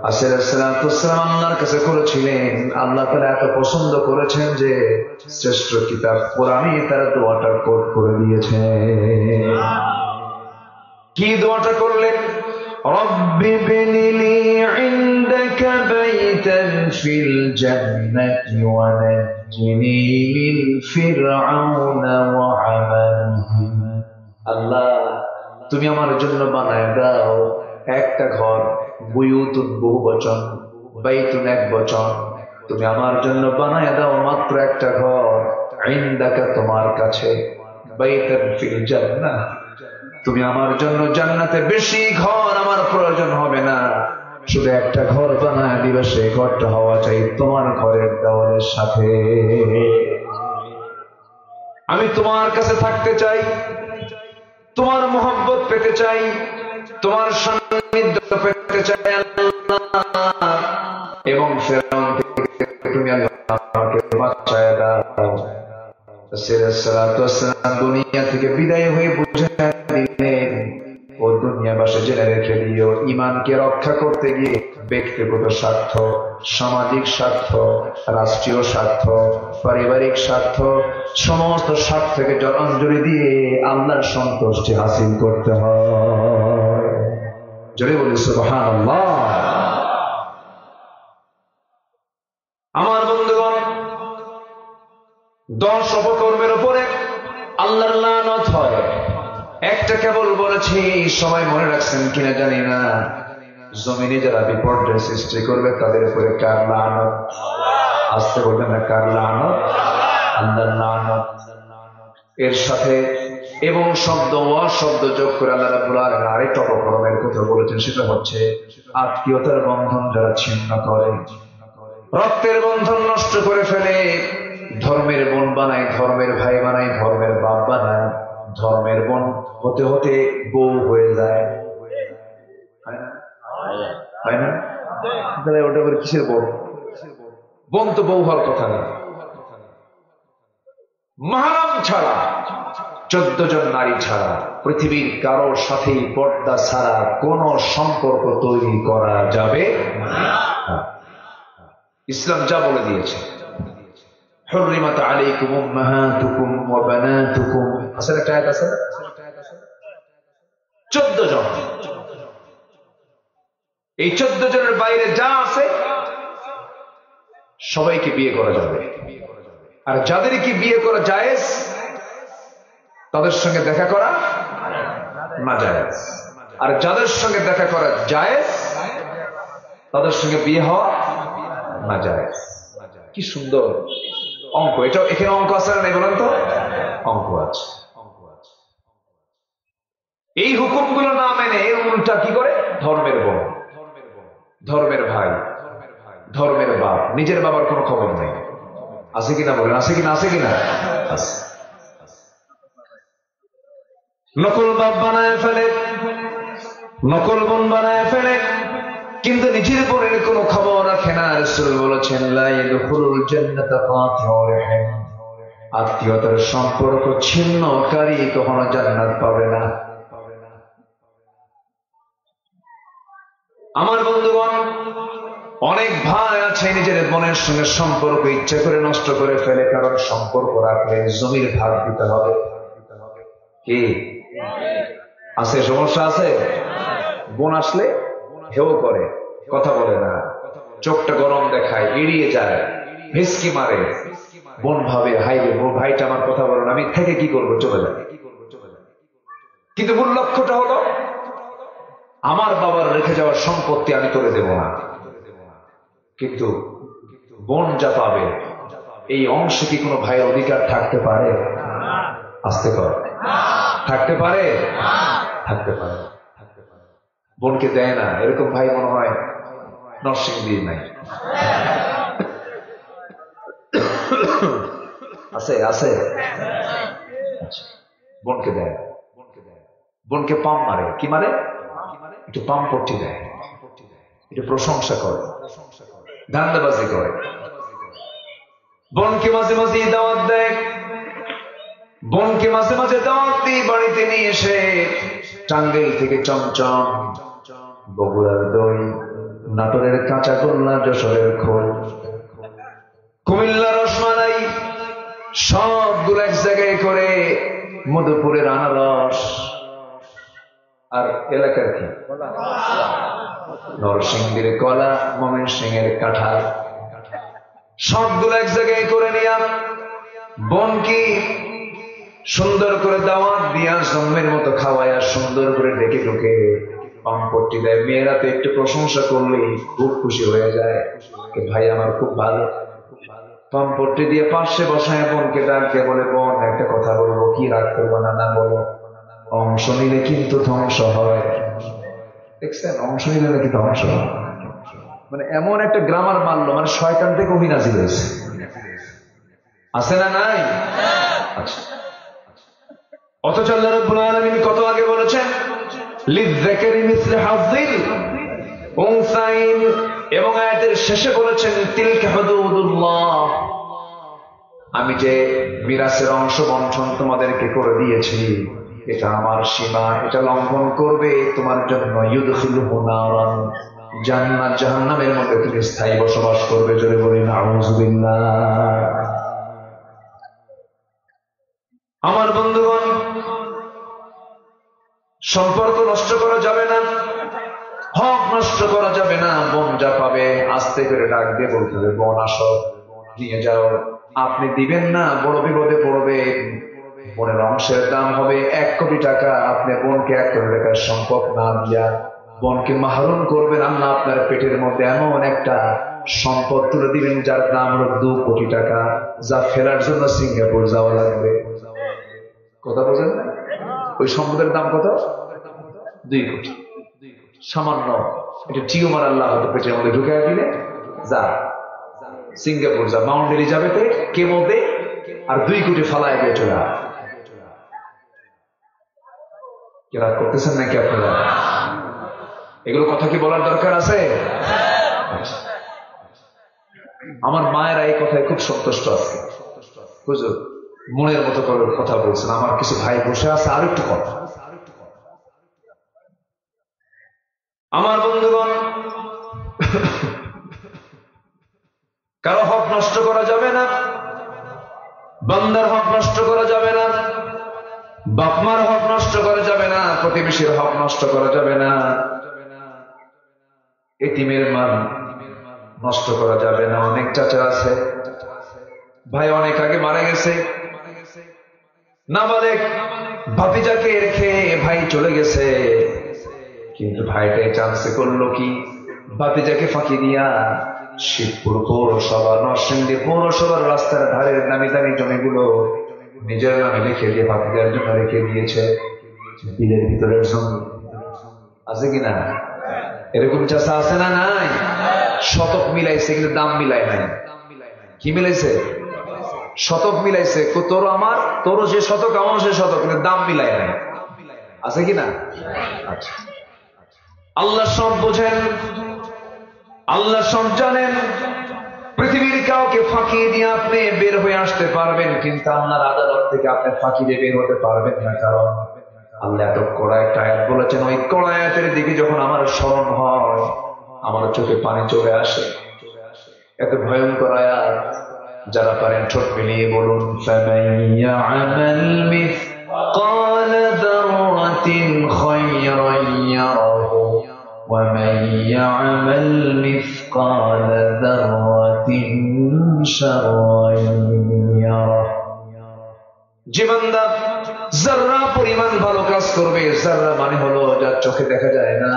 আসিয়া আলাইহিস সালাম আল্লাহর কাছে করেছিলেন, আল্লাহ তাআলা এত পছন্দ করেছেন যে শ্রেষ্ঠ কিতাব কোরআনে তার দোয়াটা কোট করে দিয়েছে। কি দোয়াটা করলেন? রব্বি বিনিলি ইনদাকা বাইতান ফিল জান্নাতি ওয়া নাজ্জিনি মিন ফিরআউনা ওয়া আমালিহি। আল্লাহ, তুমি আমার জন্য বানায় দাও একটা ঘর, বুয়ুতুন বহুবচন, বাইতুন এক বচন, তুমি আমার জন্য বানায় দাও মাত্র একটা ঘর, ইনদাকা তোমার কাছে, বাইতান ফিল জান্নাহ, তুমি আমার জন্য জান্নাতে বেশি ঘর আমার প্রয়োজন হবে না, শুধু একটা ঘর বানায় দিবে, সেই ঘরটা হওয়া চাই তোমার ঘরের দেওয়ালের সাথে। আমি তোমার কাছে থাকতে চাই, তোমার মহব্বত পেতে চাই, তোমার সান্নিধ্য পেতে চাই আল্লাহ, এবং ফেরাউন থেকে তুমি আমাকে বাঁচায় দাও। রাসূল সাল্লাল্লাহু আলাইহি ওয়াসাল্লাম দুনিয়া থেকে বিদায় হয়ে বুঝায় দিলেন, ও দুনিয়াবাসী জেনে রেখে দিও, ইমানকে রক্ষা করতে গিয়ে ব্যক্তিগত স্বার্থ, সামাজিক স্বার্থ, রাষ্ট্রীয় স্বার্থ, পারিবারিক স্বার্থ, সমস্ত স্বার্থকে জলাঞ্জলি দিয়ে আল্লাহর সন্তুষ্টি হাসিল করতে হয়। জোরে বলি সুবহানাল্লাহ। আমার বন্ধুগণ, 10 অপকর্মের উপরে আল্লাহর লানত হয়। একটা কেবল বলেছি, সবাই মনে রাখছেন কিনা জানি না, জমিনে যারা বিপর্যয় সৃষ্টি করবে তাদের উপরে কার লানত? আসতে বলবেন না, কার লানত? আল্লাহর লানত। এর সাথে এবং শব্দ অশব্দ যোগ করে আল্লাহ রাব্বুল আলামিন আরেকটা অপকর্মের কথা বলেছেন, সেটা হচ্ছে আত্মীয়তার বন্ধন যারা ছিন্ন করে, রক্তের বন্ধন নষ্ট করে ফেলে, ধর্মের বোন বানায়, ধর্মের ভাই বানায়, ধর্মের বাপ বানায়, ধর্মের বোন হতে হতে বউ হয়ে যায়, হয় না? ওটা করে কিসের বোন? বোন তো বউ হওয়ার কথা না। মাহরাম ছাড়া, 14 জন নারী ছাড়া পৃথিবীর কারোর সাথেই পর্দা ছাড়া কোন সম্পর্ক তৈরি করা যাবে না। ইসলাম যা বলে দিয়েছে, হুররিমাত আলাইকুম উম্মাহাতুকুম ওয়া বানাতুকুম, আসলে একটা আয়াত আছে 14 জন। এই 14 জনের বাইরে যা আছে সবাইকে বিয়ে করা যাবে, আর যাদেরকে বিয়ে করা জায়েজ তাদের সঙ্গে দেখা করা নাজায়েজ, আর যাদের সঙ্গে দেখা করা জায়েজ তাদের সঙ্গে বিয়ে হওয়া নাজায়েজ। কি সুন্দর অঙ্ক! এটা এখানে অঙ্ক আছে না নাই বলেন তো? অঙ্ক আছে। এই হুকুমগুলো না মেনে উল্টা কি করে? ধর্মের বোন, ধর্মের ভাই, ধর্মের বাপ, নিজের বাবার কোনো খবর নেই। আছে কিনা বলেন? আছে কিনা? আছে কিনা? আছে। নকল বাপ বানায় ফেলে, নকল বোন বানায় ফেলে, কিন্তু নিজের বোনের কোনো খবর রাখে না। রাসূল বলেছেন, লা ইয়াদখুলুল জান্নাতা কাতিউর রাহিম, আত্মীয়তার সম্পর্ক ছিন্নকারী কখনো জান্নাত পাবে না। আমার বন্ধুগণ, অনেক ভাই আছে নিজের বোনের সঙ্গে সম্পর্ক ইচ্ছা করে নষ্ট করে ফেলে, কারণ সম্পর্ক রাখলে জমির ভাগ দিতে হবে। কি আছে? সমস্যা আছে? বোন আসলে হেও করে, কথা বলে না, চোখটা গরম দেখায়, এড়িয়ে যায়, হিসকি মারে। বোন ভাবে, হাই রে, ভাইটা আমার কথা বলে না, আমি থেকে কি করবো, চলে যায়। কিন্তু মূল লক্ষ্যটা হলো আমার বাবার রেখে যাওয়ার সম্পত্তি আমি তোরে দেব না। কিন্তু বোন যা পাবে এই অংশে কি কোনো ভাইয়ের অধিকার থাকতে পারে? আসতে কর, থাকতে পারে? থাকতে পারে। বোনকে দেয় না, এরকম ভাই মনে হয় নরসিংদীর নাই। আছে? আছে। বোনকে দেয়, বোনকে পাম মারে। কি মারে? একটু পাম পট্টি দেয়, একটু প্রশংসা করে, ধান্দাবাজি করে। বোনকে মাঝে মাঝে দাওয়াত দেয়, বোনকে মাঝে মাঝে দাওয়াত দিয়ে বাড়িতে নিয়ে এসে টাঙ্গাইল থেকে চমচম, বগুড়ার দই, নাটোরের কাঁচা গোল্লা, যশোরের খোল, কুমিল্লার রসমালাই, সবগুলো এক জায়গায় করে, মধুপুরের আনারস, আর এলাকার কি নরসিংদীর কলা, ময়মনসিংহের কাঁঠাল, সবগুলো এক জায়গায় করে নিয়া বোনকে সুন্দর করে দাওয়াত দিয়া জন্মের মতো খাওয়াইয়া সুন্দর করে ডেকে ঢুকে পাম্পট্টি দেয়। মেয়েরা তো একটু প্রশংসা করলেই খুব খুশি হয়ে যায়, ভাই আমার খুব ভালো। পাম্পট্টি দিয়ে পাশে বসায় বোনকে ডাক দিয়ে বলে, বোন একটা কথা বলবো। কি রাগ করবো না? না বলো। অংশ নিলে কিন্তু ধ্বংস হয়। দেখছেন, অংশ নিলে নাকি ধ্বংস হয়। মানে এমন একটা গ্রামার মানলো, মানে শয়তান থেকে অভিনাজিল হয়েছে। আছে না নাই? আচ্ছা, অথচ আল্লাহ রাব্বুল আলামিন কত আগে বলেছেন, লিযযাকারি মিসলু হাযযিল উনসাইন, এবং আয়াতের শেষে বলেছেন, তিলকা হুদুদুল্লাহ, আমি যে মিরাসের অংশ বন্টন তোমাদেরকে করে দিয়েছি এটা আমার সীমা, এটা লঙ্ঘন করবে তোমার জন্য ইউদখিলুহু নারান, জান্নাত জাহান্নামের মধ্যে তুমি স্থায়ী বসবাস করবে। জোরে বলি নাউযুবিল্লাহ। আমার বন্ধুগণ, সম্পর্ক নষ্ট করা যাবে না, হক নষ্ট করা যাবে না। বোন যা পাবে আস্তে করে ডাক দিয়ে বলতে হবে, বোন আসো নিয়ে যাও। আপনি দিবেন না, বড় বিপদে পড়বে। বোনের অংশের দাম হবে 1 কোটি টাকা। আপনি বোনকে 1 কোটি টাকার সম্পদ না দিয়া বোনকে মাহরুম করবেন। আল্লাহ আপনার পেটের মধ্যে এমন একটা সম্পদ তুলে দিবেন যার দাম হলো 2 কোটি টাকা, যা ফেরার জন্য সিঙ্গাপুর যাওয়া লাগবে। কথা বোঝেন না? ওই সম্পদের দাম কত? 2 কোটি। সামান্য এটা টিউমার আল্লাহ হয়তো পেটের মধ্যে ঢুকে দিলে যা সিঙ্গাপুর যা, মাউন্ট এলিজাবেথে কেমো দে, আর 2 কোটি ফালায় দিয়ে চলে আয়। কেরা করতেছেন নাকি আপনারা? এগুলো কথা কি বলার দরকার আছে? আমার মায়েরা এই কথায় খুব সন্তুষ্ট আছে। হুজুর মনের মতো করে কথা বলছেন, আমার কিছু ভাই বসে আছে, আর একটু কথা। আমার বন্ধুগণ, কারো হক নষ্ট করা যাবে না, বান্দার হক নষ্ট করা যাবে না, বাপমার হক নষ্ট করা যাবে না, প্রতিবেশীর হক নষ্ট করা যাবে না, এতিমের মান নষ্ট করা যাবে না। অনেক চাচা আছে, ভাই অনেক আগে মারা গেছে, নাবালেগ ভাতিজাকে রেখে ভাই চলে গেছে, কিন্তু ভাইটাই চান্সে করলো কি, ভাতিজাকে ফাঁকি দিয়া শিবপুর পৌরসভা, নরসিংদী পৌরসভার রাস্তার ধারের দামি দামি জমিগুলো নিজের নামে লিখে দিয়ে ভাতিজার জন্য রেখে দিয়েছে। বিলের ভিতরের জমি আছে কিনা? এরকম চাষা আছে না? নাই। শতক মিলাইছে কিন্তু দাম মিলায় নাই। কি মিলাইছে? শতক মিলাইছে, তোর আমার, তোরও যে শতক আমারও সে শতক, কিন্তু দাম মিলায় নাই। আছে কিনা? আচ্ছা, আল্লাহ সব বোঝেন, আল্লাহ সব জানেন। পৃথিবীর কাউকে ফাঁকি দিয়ে আপনি বের হয়ে আসতে পারবেন, কিন্তু আল্লাহর আদালত থেকে আপনি ফাঁকি দিয়ে বের হতে পারবেন না। কারণ আল্লাহ এত কড়া একটা আয়াত বলেছেন, ওই কড়া আয়াতের দিকে যখন আমার স্মরণ হয় আমার চোখে পানি চলে আসে। এত ভয়ঙ্কর আয়াত, যারা পারেন ঠোঁট মিলিয়ে বলুন, فَمَن يَعْمَلْ مِثْقَالَ ذَرَّةٍ خَيْرًا يَرَهُ وَمَن يَعْمَلْ مِثْقَالَ ذَرَّةٍ شَرًّا يَرَهُ। যে বান্দা যাররা পরিমাণ ভালো কাজ করবে, যাররা মানে হলো যা চোখে দেখা যায় না,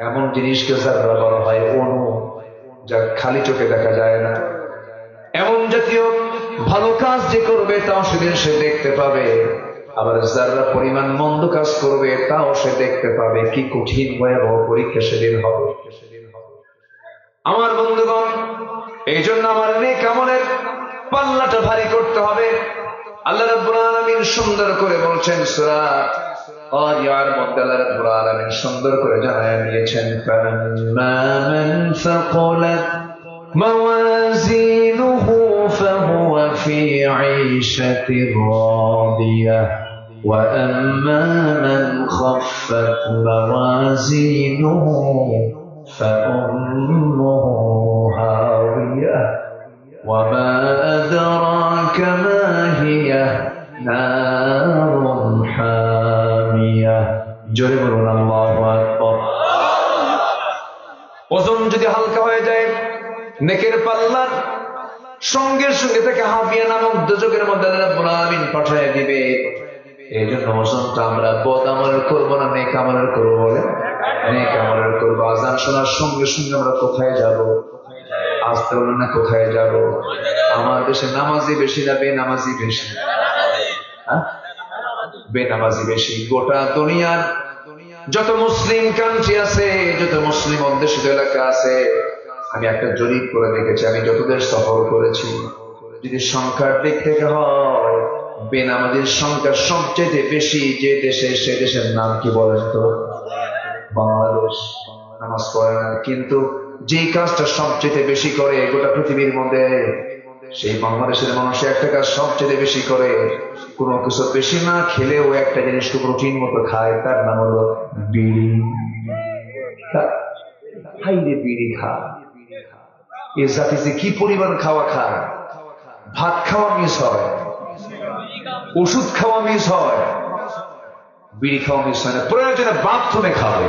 এমন জিনিসকে যাররা বলা হয়, অণু, যা খালি চোখে দেখা যায় না, এমন জাতীয় ভালো কাজ যে করবে তাও সেদিন সে দেখতে পাবে। আবার যারা পরিমাণ মন্দ কাজ করবে তাও সে দেখতে পাবে। কি কঠিন ভয়াবহ পরীক্ষা সেদিন হবে। আমার বন্ধুগণ, এই জন্য আমার নেক আমলের পাল্লাটা ভারী করতে হবে। আল্লাহ রাব্বুল আলামিন সুন্দর করে বলছেন সূরা আর মধ্যে, আল্লাহ রাব্বুল আলামিন সুন্দর করে জানায় দিয়েছেন, ফাম্মা মান সাকালাত মাওয়াজিনুহু ফাহুয়া ফি ঈশাতির রাদিয়াহ ওয়া আম্মা মান খাফফাত মাওয়াজিনুহু ফাউম্মুহু হাওিয়াহ ওয়া মা আদরাকা মা হিয়া নারুন হামিয়াহ। জোরে বলুন আল্লাহু আকবার। ওজন যদি হালকা হয়ে যায়, নেকের পাল্লার সঙ্গে সঙ্গে তাকে হাবিয়া নামক দুজকের মধ্যে আল্লাহ রাব্বুল আলামিন পাঠিয়ে দিবে। এই জন্য ওজনটা আমরা বদ আমলের করবো না, নেক আমলের করবো। বলে নেক আমলের করবো। আজান শোনার সঙ্গে সঙ্গে আমরা কোথায় যাব? আসতে বলুন না, কোথায় যাব? আমার দেশে নামাজি বেশি না বেনামাজি বেশি? বেনামাজি বেশি। গোটা দুনিয়ার যত মুসলিম কান্ট্রি আছে, যত মুসলিম অধ্যুষিত এলাকা আছে, আমি একটা জরিপ করে দেখেছি, আমি যত দেশ সফর করেছি, যদি সংখ্যার দিক থেকে হয়, বেনামাজির সংখ্যা সবচেয়ে বেশি যে দেশে, সে দেশের নাম কি বলেন তো? বাংলাদেশ। নামাজ পড়ে না, কিন্তু যেই কাজটা সবচেয়ে বেশি করে গোটা পৃথিবীর মধ্যে, সেই বাংলাদেশের মানুষ একটা কাজ সবচেয়ে বেশি করে, কোনো কিছু বেশি না খেলেও একটা জিনিস রুটিন মতো খায়, তার নাম হলো বিড়ি। হাইরে বিড়ি খা, এ জাতি যে কি পরিমাণ খাওয়া খায়। ভাত খাওয়া মিস হয়, ওষুধ খাওয়া মিস হয়, বিড়ি খাওয়া মিস হয় না। প্রয়োজনে বাথরুমে খাবে,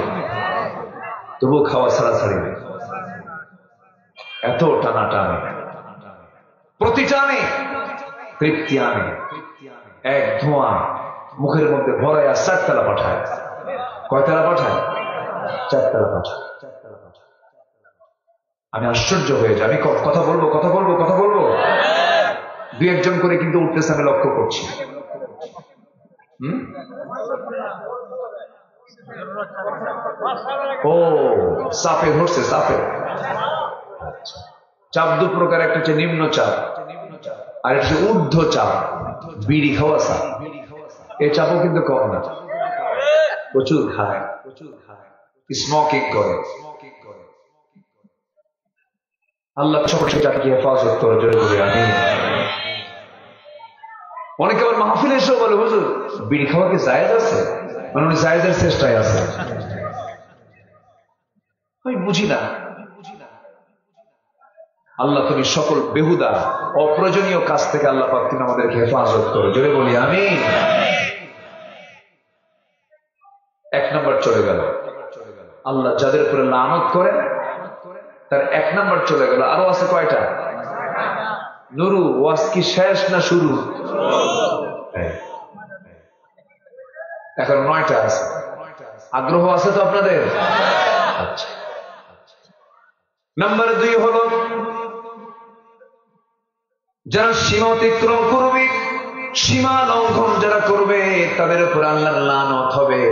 তবুও খাওয়া ছাড়া ছাড়িবে। এত টানা টানে, প্রতিটা আনে তৃপ্তি আনে, এক ধোঁয়া মুখের মধ্যে ভরাইয়া 4 তালা পাঠায়। কয় তালা পাঠায়? 4 তালা পাঠায়। আমি আশ্চর্য হয়ে যাই। আমি কথা বলবো কথা বলবো কথা বলবো, 2-1 করে কিন্তু উঠতেছে, আমি লক্ষ্য করছি। ও চাপে ধরছে, চাপে। চাপ 2 প্রকার, একটা হচ্ছে নিম্ন চাপ আর একটা হচ্ছে ঊর্ধ্ব চাপ। বিড়ি খাওয়া চাপ, এই চাপও কিন্তু কম না, প্রচুর খায়, স্মোকিং করে। আল্লাহ সকলকে হেফাজত করে, জোরে বলি আমিন। অনেকে আবার মাহফিলে এসেও বলে, হুজুর বিড়ি খাওয়া কি জায়েজ আছে? মানে উনি জায়েজের চেষ্টায় আছে। আমি বুঝি না। আল্লাহ তুমি সকল বেহুদা অপ্রয়োজনীয় কাজ থেকে আল্লাহ পাক তুমি আমাদেরকে হেফাজত করো, জোরে বলি আমিন। 1 নম্বর চলে গেল। আল্লাহ যাদের উপরে লানত করেন তার 1 নম্বর চলে গেল। আরো আছে কয়টা? নুরু, ওয়াজ কি শেষ না শুরু? এখন 9টা আছে। আগ্রহ আছে তো আপনাদের? আচ্ছা। নাম্বার 2 হলো যারা সীমা অতিক্রম করবে, সীমা লঙ্ঘন যারা করবে, তাদের উপর আল্লাহর লানত হবে।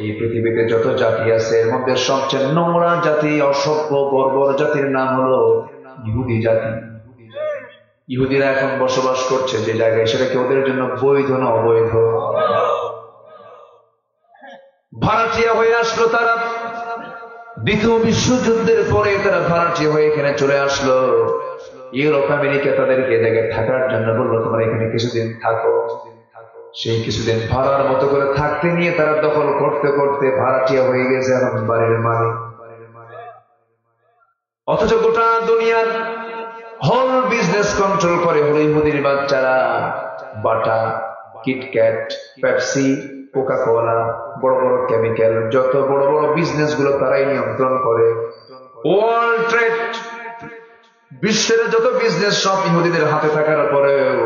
এই পৃথিবীতে যত জাতি আছে এর মধ্যে সবচেয়ে নোংরা জাতি, অসভ্য বর্বর জাতির নাম হলো ইহুদি জাতি। ইহুদিরা এখন বসবাস করছে যে জায়গায়, সেটা কি ওদের জন্য বৈধ না অবৈধ? ভাড়াটিয়া হয়ে আসলো তারা। দ্বিতীয় বিশ্বযুদ্ধের পরে তারা ভাড়াটিয়া হয়ে এখানে চলে আসলো। ইউরোপ আমেরিকা তাদেরকে জায়গায় থাকার জন্য বললো, তোমরা এখানে কিছুদিন থাকো। সেই কিছুদিন ভাড়ার মতো করে থাকতে নিয়ে তারা দখল করতে করতে ভাড়াটিয়া হয়ে গেছে এখন বাড়ির মালিক। অথচ গোটা দুনিয়ার হোল বিজনেস কন্ট্রোল করে হলো ইহুদির বাচ্চারা। বাটা, কিটক্যাট, পেপসি, কোকা কোলা, বড় বড় কেমিক্যাল, যত বড় বড় বিজনেস গুলো তারাই নিয়ন্ত্রণ করে। ওয়ার্ল্ড ট্রেড, বিশ্বের যত বিজনেস সব ইহুদিদের হাতে থাকার পরেও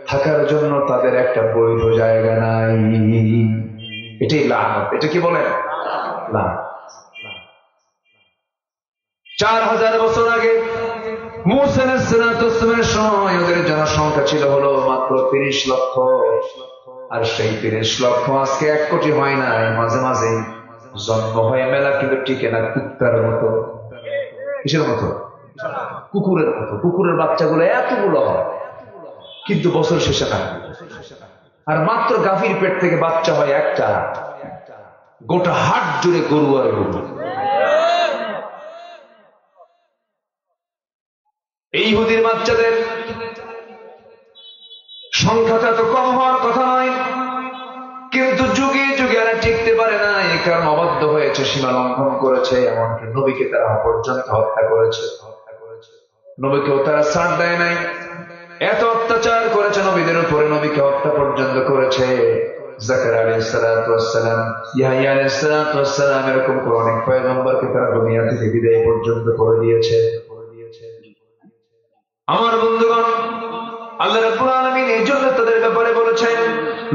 থাকার জন্য তাদের একটা বৈধ জায়গা নাই। এটাই লানত। এটা কি বলেন? লানত। 4000 বছর আগে মূসা আলাইহিস সালামের সময় ওদের জনসংখ্যা ছিল হলো মাত্র 30 লক্ষ। আর সেই 30 লক্ষ আজকে 1 কোটি হয় নাই। মাঝে মাঝে জন্ম হয় মেলা, কিন্তু টিকে না। কুত্তার মতো। কিসের মতো? কুকুরের মতো। কুকুরের বাচ্চাগুলো এতগুলো হয়, কিন্তু বছর শেষে না। আর মাত্র গাভীর পেট থেকে বাচ্চা হয় একটা, গোটা হাট জুড়ে গরু আর গরু। এই ইহুদির বাচ্চাদের সংখ্যাটা তো কম হওয়ার কথা নয়, কিন্তু যুগে যুগে এরা টিকতে পারে না। এই কারণ অবাধ্য হয়েছে, সীমা লঙ্ঘন করেছে। এমনকি নবীকে তারা পর্যন্ত হত্যা করেছে। নবীকেও তারা ছাড় দেয় নাই। এত অত্যাচার করেছে নবীদের উপরে, নবীকে হত্যা পর্যন্ত করেছে। জাকারিয়া আলাইহিস সালাতু ওয়াস সালাম, ইয়াহইয়া আলাইহিস সালাতু ওয়াস সালাম, এরকম অনেক পয়গম্বরকে তারা দুনিয়া থেকে বিদায় পর্যন্ত করে দিয়েছে। আমার বন্ধুগণ, আল্লাহ রাব্বুল আলামিন এই জন্য তাদের ব্যাপারে বলেছেন,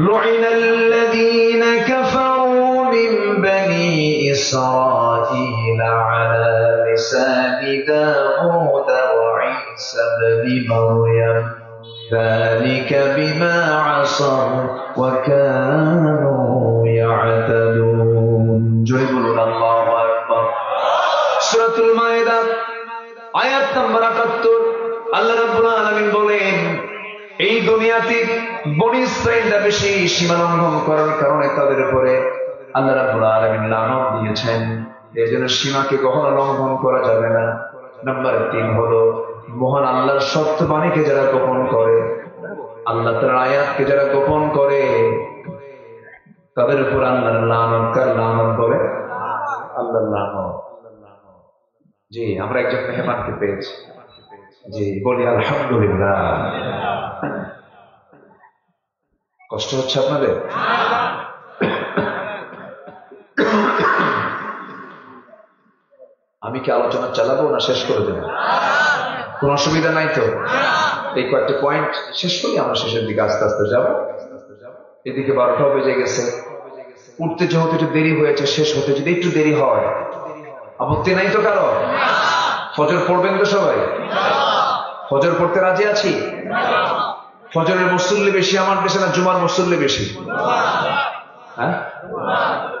লুইনাল্লাযীনা কাফারু মিন বানি ইসরাঈল আলা লিসানি দাউদ ওয়া ঈসা ইবনে মারইয়াম যালিকা বিমা আসাউ ওয়া কানু ইয়াতাদুন। জোরে বলুন আল্লাহু আকবার। সূরাতুল মায়েদা আয়াত নম্বর ৭৮। আল্লাহ রাব্বুল আলামিন বলেন, এই দুনিয়াতে বনী ইসরাঈলরা বেশি সীমা লঙ্ঘন করার কারণে তাদের উপরে আল্লাহ রাব্বুল আলামিন লানত দিয়েছেন। এজন্য সীমাকে কখনো লঙ্ঘন করা যাবে না। নাম্বার 3 হলো মহান আল্লাহর সত্য বাণীকে যারা গোপন করে, আল্লাহ তাআলার আয়াতকে যারা গোপন করে, তাদের উপর আল্লাহর লানত। কার লানত বলে? আল্লাহর লানত। জি, আমরা একজন মেহমানকে পেয়েছি। জি, বলি আলহামদুলিল্লাহ। কষ্ট হচ্ছে আপনাদের? আমি কি আলোচনা চালাবো না শেষ করে দেবো? কোন অসুবিধা নাই তো? এই কয়েকটা পয়েন্ট শেষ করি, আমরা শেষের দিকে আস্তে আস্তে যাবো। এদিকে 12টাও বেজে গেছে। উঠতে যেহেতু একটু দেরি হয়েছে, শেষ হতে যদি একটু দেরি হয় আপত্তি নাই তো কারো? ফজর পড়বেন তো সবাই? ফজর পড়তে রাজি আছি? ফজরের মুসল্লি বেশি আমার দেশে না জুমার মুসল্লি বেশি? হ্যাঁ,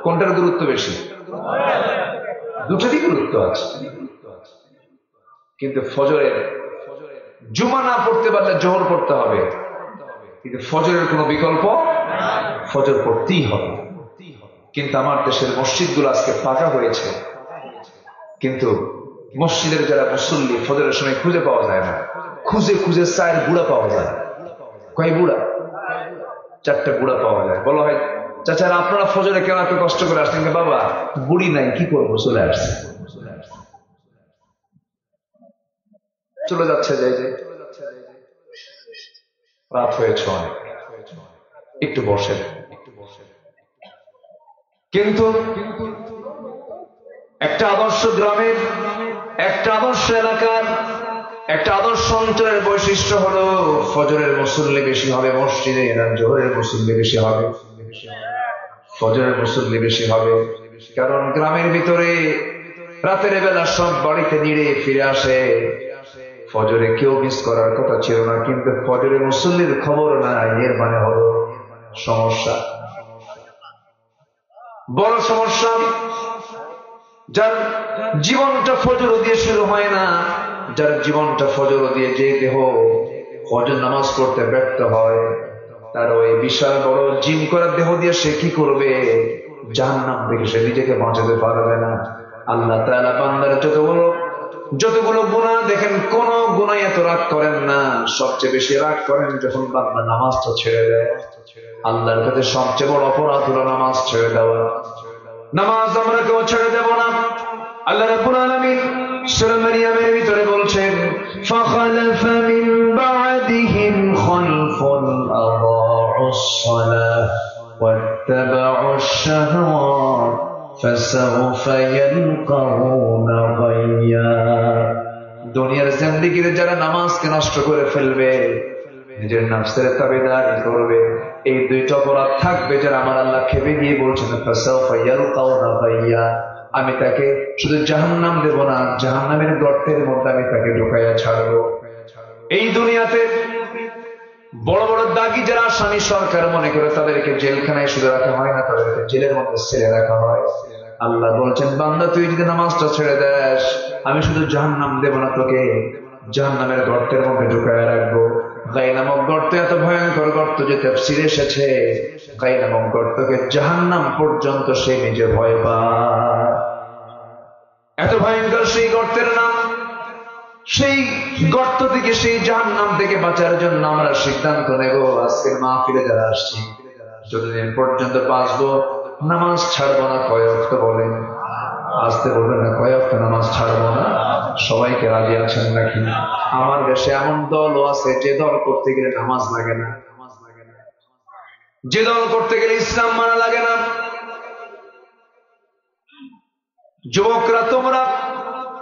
কোনটার গুরুত্ব বেশি? দুটোরই গুরুত্ব আছে, কিন্তু ফজরের জুমা না পড়তে পারলে জোহর পড়তে হবে, কিন্তু ফজরের কোনো বিকল্প, ফজর পড়তেই হবে। কিন্তু আমার দেশের মসজিদগুলো আজকে পাকা হয়েছে, কিন্তু মসজিদের যারা মুসল্লি ফজরের সময় খুঁজে পাওয়া যায় না। খুঁজে খুঁজে চায়ের বুড়া পাওয়া যায়। কয় বুড়া? 4টা বুড়া পাওয়া যায়। বলা হয়, চাচারা আপনারা ফজরে কেন এত কষ্ট করে আসছেন? বাবা বুড়ি নাই, কি করবো, চলে আসছে। চলে যাচ্ছে, যাই যাই, রাত হয়েছে অনেক, একটু বসে। কিন্তু একটা আদর্শ গ্রামের, একটা আদর্শ এলাকার, একটা আদর্শ অঞ্চলের বৈশিষ্ট্য হলো ফজরের মুসল্লি বেশি হবে মসজিদে, না জোহরের মুসল্লি বেশি হবে? ফজরের মুসল্লি বেশি হবে। কারণ গ্রামের ভিতরে রাতের বেলা সব বাড়িতে নিড়ে ফিরে আসে, ফজরে কেউ মিস করার কথা ছিল না, কিন্তু ফজরের মুসল্লির খবর নাই। এর মানে হলো সমস্যা, বড় সমস্যা। যার জীবনটা ফজর দিয়ে শুরু হয় না, যার জীবনটা ফজর দিয়ে, যে দেহ ফজর নামাজ পড়তে ব্যর্থ হয়, তার ওই বিশাল বড় জিম করার দেহ দিয়ে সে কি করবে? জাহান্নাম থেকে সে নিজেকে বাঁচাতে পারবে না। আল্লাহ তাআলা বান্দার যতগুলো গুনাহ দেখেন, কোন গুনাহ এত রাগ করেন না, সবচেয়ে বেশি রাগ করেন যখন বান্দা নামাজটা ছেড়ে দেয়। আল্লাহর কাছে সবচেয়ে বড় অপরাধ হলো নামাজ ছেড়ে দেওয়া। নামাজ আমরা কেউ ছেড়ে দেব না। আল্লাহ রাব্বুল আলামিন সূরা মারইয়ামের ভিতরে বলছেন, ফাখালাফা মিন বা'দিহিম খালফুন আদাউস সালাহ ওয়াত্তাবাউশ শাহাওয়াত ফাসাউফা ইয়ালকাউনা গায়্যা। দুনিয়ার জিন্দেগিতে যারা নামাজকে নষ্ট করে ফেলবে, নিজের নফসের তাবেদারি করবে, এই দুইটা অপরাধ থাকবে যারা আমার আল্লাহ খেপে গিয়ে বলছেন, ফাসাউফা ইয়ালকাউনা গায়্যা, আমি তাকে শুধু জাহান্নাম দেব না, জাহান্নামের গর্তের মধ্যে আমি তাকে ঢুকাইয়া ছাড়বো। এই দুনিয়াতে বড় বড় দাগী যারা আসামি সরকার মনে করে, তাদেরকে জেলখানায় শুধু রাখা হয় না, তাদেরকে জেলের মধ্যে ছেড়ে রাখা হয়। আল্লাহ বলছেন, বান্দা তুই যদি নামাজটা ছেড়ে দেস, আমি শুধু জাহান্নাম দেব না, তোকে জাহান্নামের গর্তের মধ্যে ঢুকাইয়া রাখবো। গাই নামক গর্ত এত ভয়ঙ্কর গর্ত যে তাফসীরে এসেছে, গাই নামক গর্তকে জাহান্নাম পর্যন্ত সে নিজে ভয় পায়। এত ভয়ঙ্কর সেই গর্তের নাম। সেই গর্ত থেকে, সেই জাহান্নাম থেকে বাঁচার জন্য আমরা সিদ্ধান্ত নেব, আজকের মাহফিলে যারা আসছি, যতদিন পর্যন্ত বাঁচবো নামাজ ছাড়বো না। কয় ওয়াক্ত বলেন? আসতে বলবেন না, কয় ওয়াক্ত নামাজ ছাড়বো না। সবাইকে রাজি আছেন নাকি? আমার দেশে এমন দলও আছে যে দল করতে গেলে নামাজ লাগে না, যে দল করতে গেলে ইসলাম মানা লাগে না। যুবকরা, তোমরা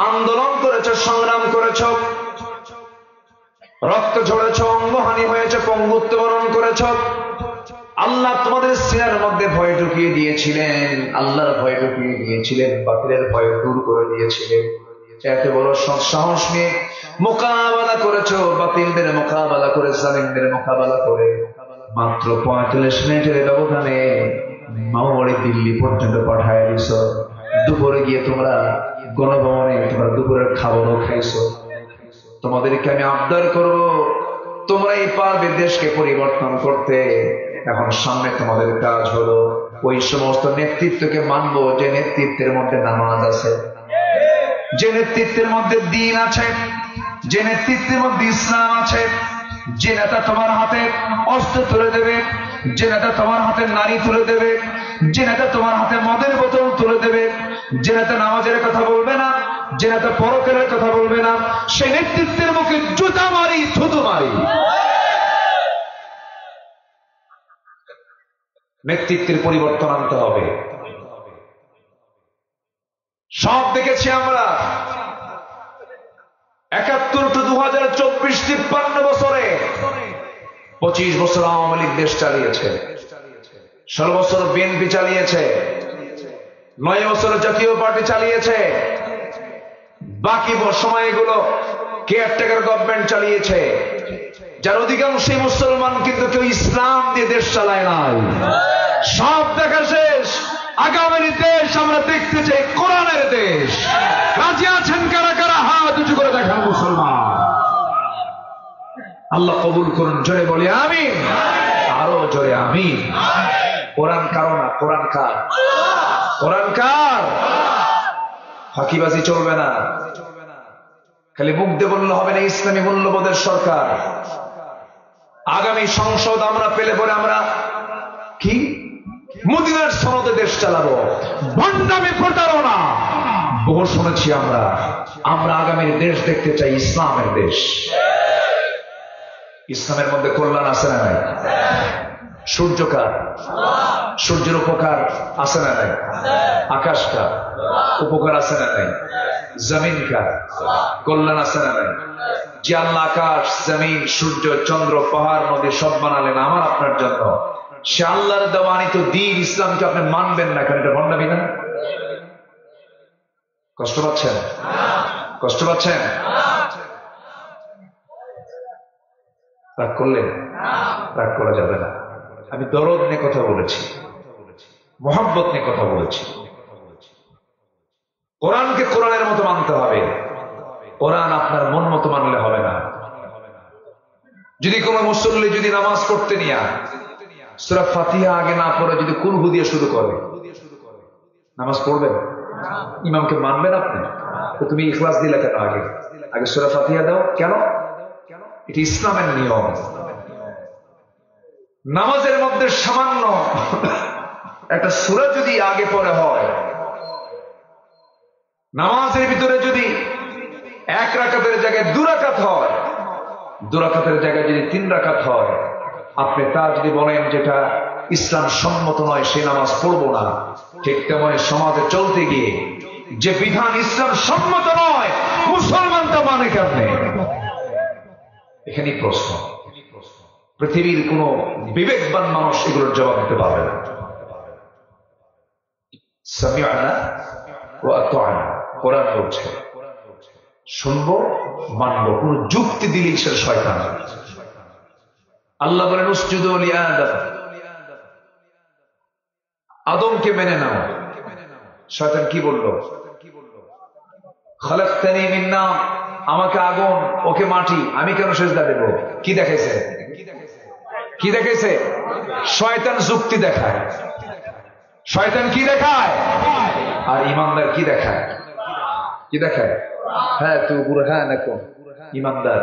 আন্দোলন করেছ, সংগ্রাম করেছ, রক্ত ঝরেছ, অঙ্গহানি হয়েছে, পঙ্গুত্ব বরণ করেছ। আল্লাহ তোমাদের সিনার মধ্যে ভয় ঢুকিয়ে দিয়েছিলেন, আল্লাহর ভয় ঢুকিয়ে দিয়েছিলেন, বাতিলের ভয় দূর করে দিয়েছিলেন। এত বড় সাহস নিয়ে মোকাবেলা করেছো, বাতিলদের মোকাবেলা করে, জালিমদের মোকাবেলা করে মাত্র 45 মিনিটের ব্যবধানে মাওবাড়ি দিল্লি পর্যন্ত পাঠায় দিছ। দুপুরে গিয়ে তোমরা গণভবনে তোমরা দুপুরের খাবারও খাইছো। তোমাদেরকে আমি আবদার করব, তোমরাই পারবে দেশকে পরিবর্তন করতে। এখন সামনে তোমাদের কাজ হলো ওই সমস্ত নেতৃত্বকে মানবো যে নেতৃত্বের মধ্যে নামাজ আছে, যে নেতৃত্বের মধ্যে দ্বীন আছে, যে নেতৃত্বের মধ্যে ইসলাম আছে, যে নেতা তোমার হাতে অস্ত্র তুলে দেবে, যে নেতা তোমার হাতে নারী তুলে দেবে, যে নেতা তোমার হাতে মদের বোতল তুলে দেবে, যে নেতা নামাজের কথা বলবে না, যে নেতা পরকালের কথা বলবে না, সেই নেতৃত্বের মুখে জুতা মারি, থুতু মারি। নেতৃত্বের পরিবর্তন আনতে হবে। সব দেখেছি আমরা ৭১ টু ২০২৪, ৫৩ বছরে ২৫ বছর আওয়ামী লীগ দেশ চালিয়েছে, ১৬ বছর বিএনপি চালিয়েছে, ৯ বছর জাতীয় পার্টি চালিয়েছে, বাকি সময়গুলো কেয়ারটেকার গভর্নমেন্ট চালিয়েছে, যার অধিকাংশই মুসলমান, কিন্তু কেউ ইসলাম দিয়ে দেশ চালায় নাই। সব দেখা শেষ। আগামীর দেশ আমরা দেখতে চাই কোরআনের দেশ। রাজি আছেন কারা কারা? হাত উঁচু করে দেখান মুসলমান। আল্লাহ কবুল করুন। জোরে বলি আমিন। আরো জোরে আমিন। কোরআন কারো না, কোরআন কার? কোরআন কার? ফাঁকিবাজি চলবে না। খালি মুখ দিয়ে বললে হবে না ইসলামী মূল্যবোধের সরকার। আগামী সংসদ আমরা পেলে পরে আমরা কি মদিনার সনদে দেশ চালাবো। ভণ্ডামি, প্রতারণা বহু শুনেছি আমরা। আমরা আগামীর দেশ দেখতে চাই ইসলামের দেশ। ইসলামের মধ্যে কল্যাণ আছে না নাই? সূর্য কার? সূর্যের উপকার আছে না নাই? আকাশ কার? উপকার আছে না নাই? জমিন কার? কল্যাণ আছে না নাই? যে আল্লাহ আকাশ, জমিন, সূর্য, চন্দ্র, পাহাড়, নদী সব বানালেন আমার আপনার জন্য, সে আল্লাহর দেওয়ানিত দ্বীন ইসলামকে আপনি মানবেন না কেন? এটা ভণ্ডামি না? কষ্ট পাচ্ছেন? কষ্ট পাচ্ছেন? রাগ করলেন? রাগ করা যাবে না। আমি দরদ নিয়ে কথা বলেছি, মোহাব্বত নিয়ে কথা বলেছি। কোরআনকে কোরআনের মতো মানতে হবে। কোরআন আপনার মন মতো মানলে হবে না। যদি কোনো মুসল্লি যদি নামাজ পড়তে নিয়ে সূরা ফাতিহা আগে না পড়ে যদি কুলহু দিয়ে শুরু করে, নামাজ পড়বেন? ইমামকে মানবেন আপনি? তো তুমি ইখলাস দিলে কেন? আগে আগে সূরা ফাতিহা দাও কেন? এটি ইসলামের নিয়ম। নামাজের মধ্যে সামান্য একটা সূরা যদি আগে পড়ে হয়, নামাজের ভিতরে যদি ১ রাকাতের জায়গায় ২ রাকাত হয়, ২ রাকাতের জায়গায় যদি ৩ রাকাত হয়, আপনি তা যদি বলেন যেটা ইসলাম সম্মত নয়, সে নামাজ পড়বো না, ঠিক তেমনি সমাজে চলতে গিয়ে যে বিধান ইসলাম সম্মত নয়, মুসলমান তা মানে কেমনে? এখানেই প্রশ্ন। পৃথিবীর কোন বিবেকবান মানুষ এগুলোর জবাব দিতে পারবে না। সামি'না ওয়া আতা'না, কোরআন বলছে শুনবো, মানবো। কোন যুক্তি দিলেই সে শয়তান। আল্লাহ বলেন উসজুদু লিআদম, আদমকে মেনে নাও। শয়তান কি বলল? খালাকতানি মিন নার, আমাকে আগুন, ওকে মাটি, আমি কেন সেজদা দেব? কি দেখাইছে? কি দেখাইছে? শয়তান যুক্তি দেখায়। শয়তান কি দেখায়? আর ইমানদার কি দেখায়? কি দেখায়? হ্যাঁ তু বুরহান এখন ইমানদার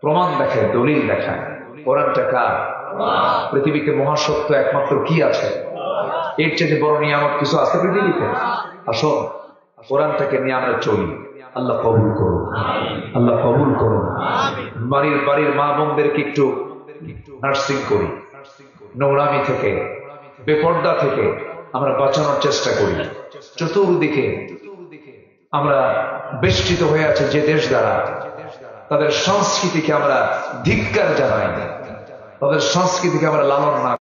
প্রমাণ দেখায়, দলিল দেখায়। কোরআনটা কার? পৃথিবীতে মহাসত্য একমাত্র কি আছে? এর চেয়ে বড় নিয়ামত কিছু আছে পৃথিবীতে? আসুন কোরআনটাকে নিয়ে আমরা চলি। আল্লাহ কবুল করুন, আল্লাহ কবুল করুন। বাড়ির মা বোনদেরকে একটু নার্সিং করি, নোংরামি থেকে, বেপর্দা থেকে আমরা বাঁচানোর চেষ্টা করি। চতুর্দিকে আমরা বেষ্টিত হয়ে আছে যে দেশ দ্বারা, তাদের সংস্কৃতিকে আমরা ধিক্কার জানাই, তাদের সংস্কৃতিকে আমরা লালন না